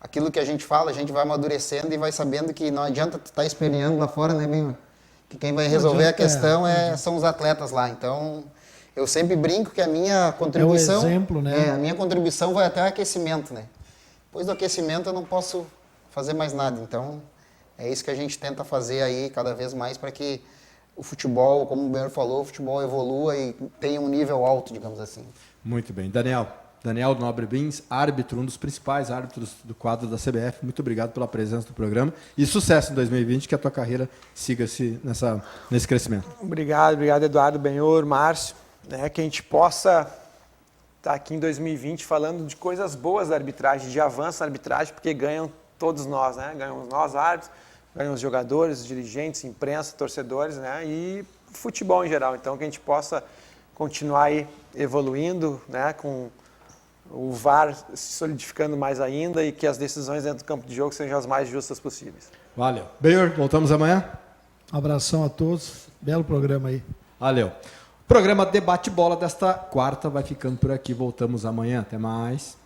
aquilo que a gente fala, a gente vai amadurecendo e vai sabendo que não adianta tu estar esperneando lá fora, né, Benhur? Que quem vai resolver a questão são os atletas lá. Então, eu sempre brinco que a minha contribuição... É o exemplo, né? A minha contribuição vai até o aquecimento, né? Depois do aquecimento eu não posso fazer mais nada. Então, é isso que a gente tenta fazer aí cada vez mais para que o futebol, como o Benhor falou, o futebol evolua e tenha um nível alto, digamos assim. Muito bem. Daniel Nobre Bins, árbitro, um dos principais árbitros do quadro da CBF. Muito obrigado pela presença do programa e sucesso em 2020, que a tua carreira siga-se nesse crescimento. Obrigado, Eduardo, Benhor, Márcio. Que a gente possa estar aqui em 2020 falando de coisas boas da arbitragem, de avanço na arbitragem, porque ganham todos nós, né? Ganhamos nós, árbitros, ganham os jogadores, os dirigentes, imprensa, torcedores, né? E futebol em geral. Então, que a gente possa continuar aí evoluindo, né? Com o VAR se solidificando mais ainda e que as decisões dentro do campo de jogo sejam as mais justas possíveis. Valeu. Benhor, voltamos amanhã? Abração a todos. Belo programa aí. Valeu. O programa Debate Bola desta quarta vai ficando por aqui. Voltamos amanhã. Até mais.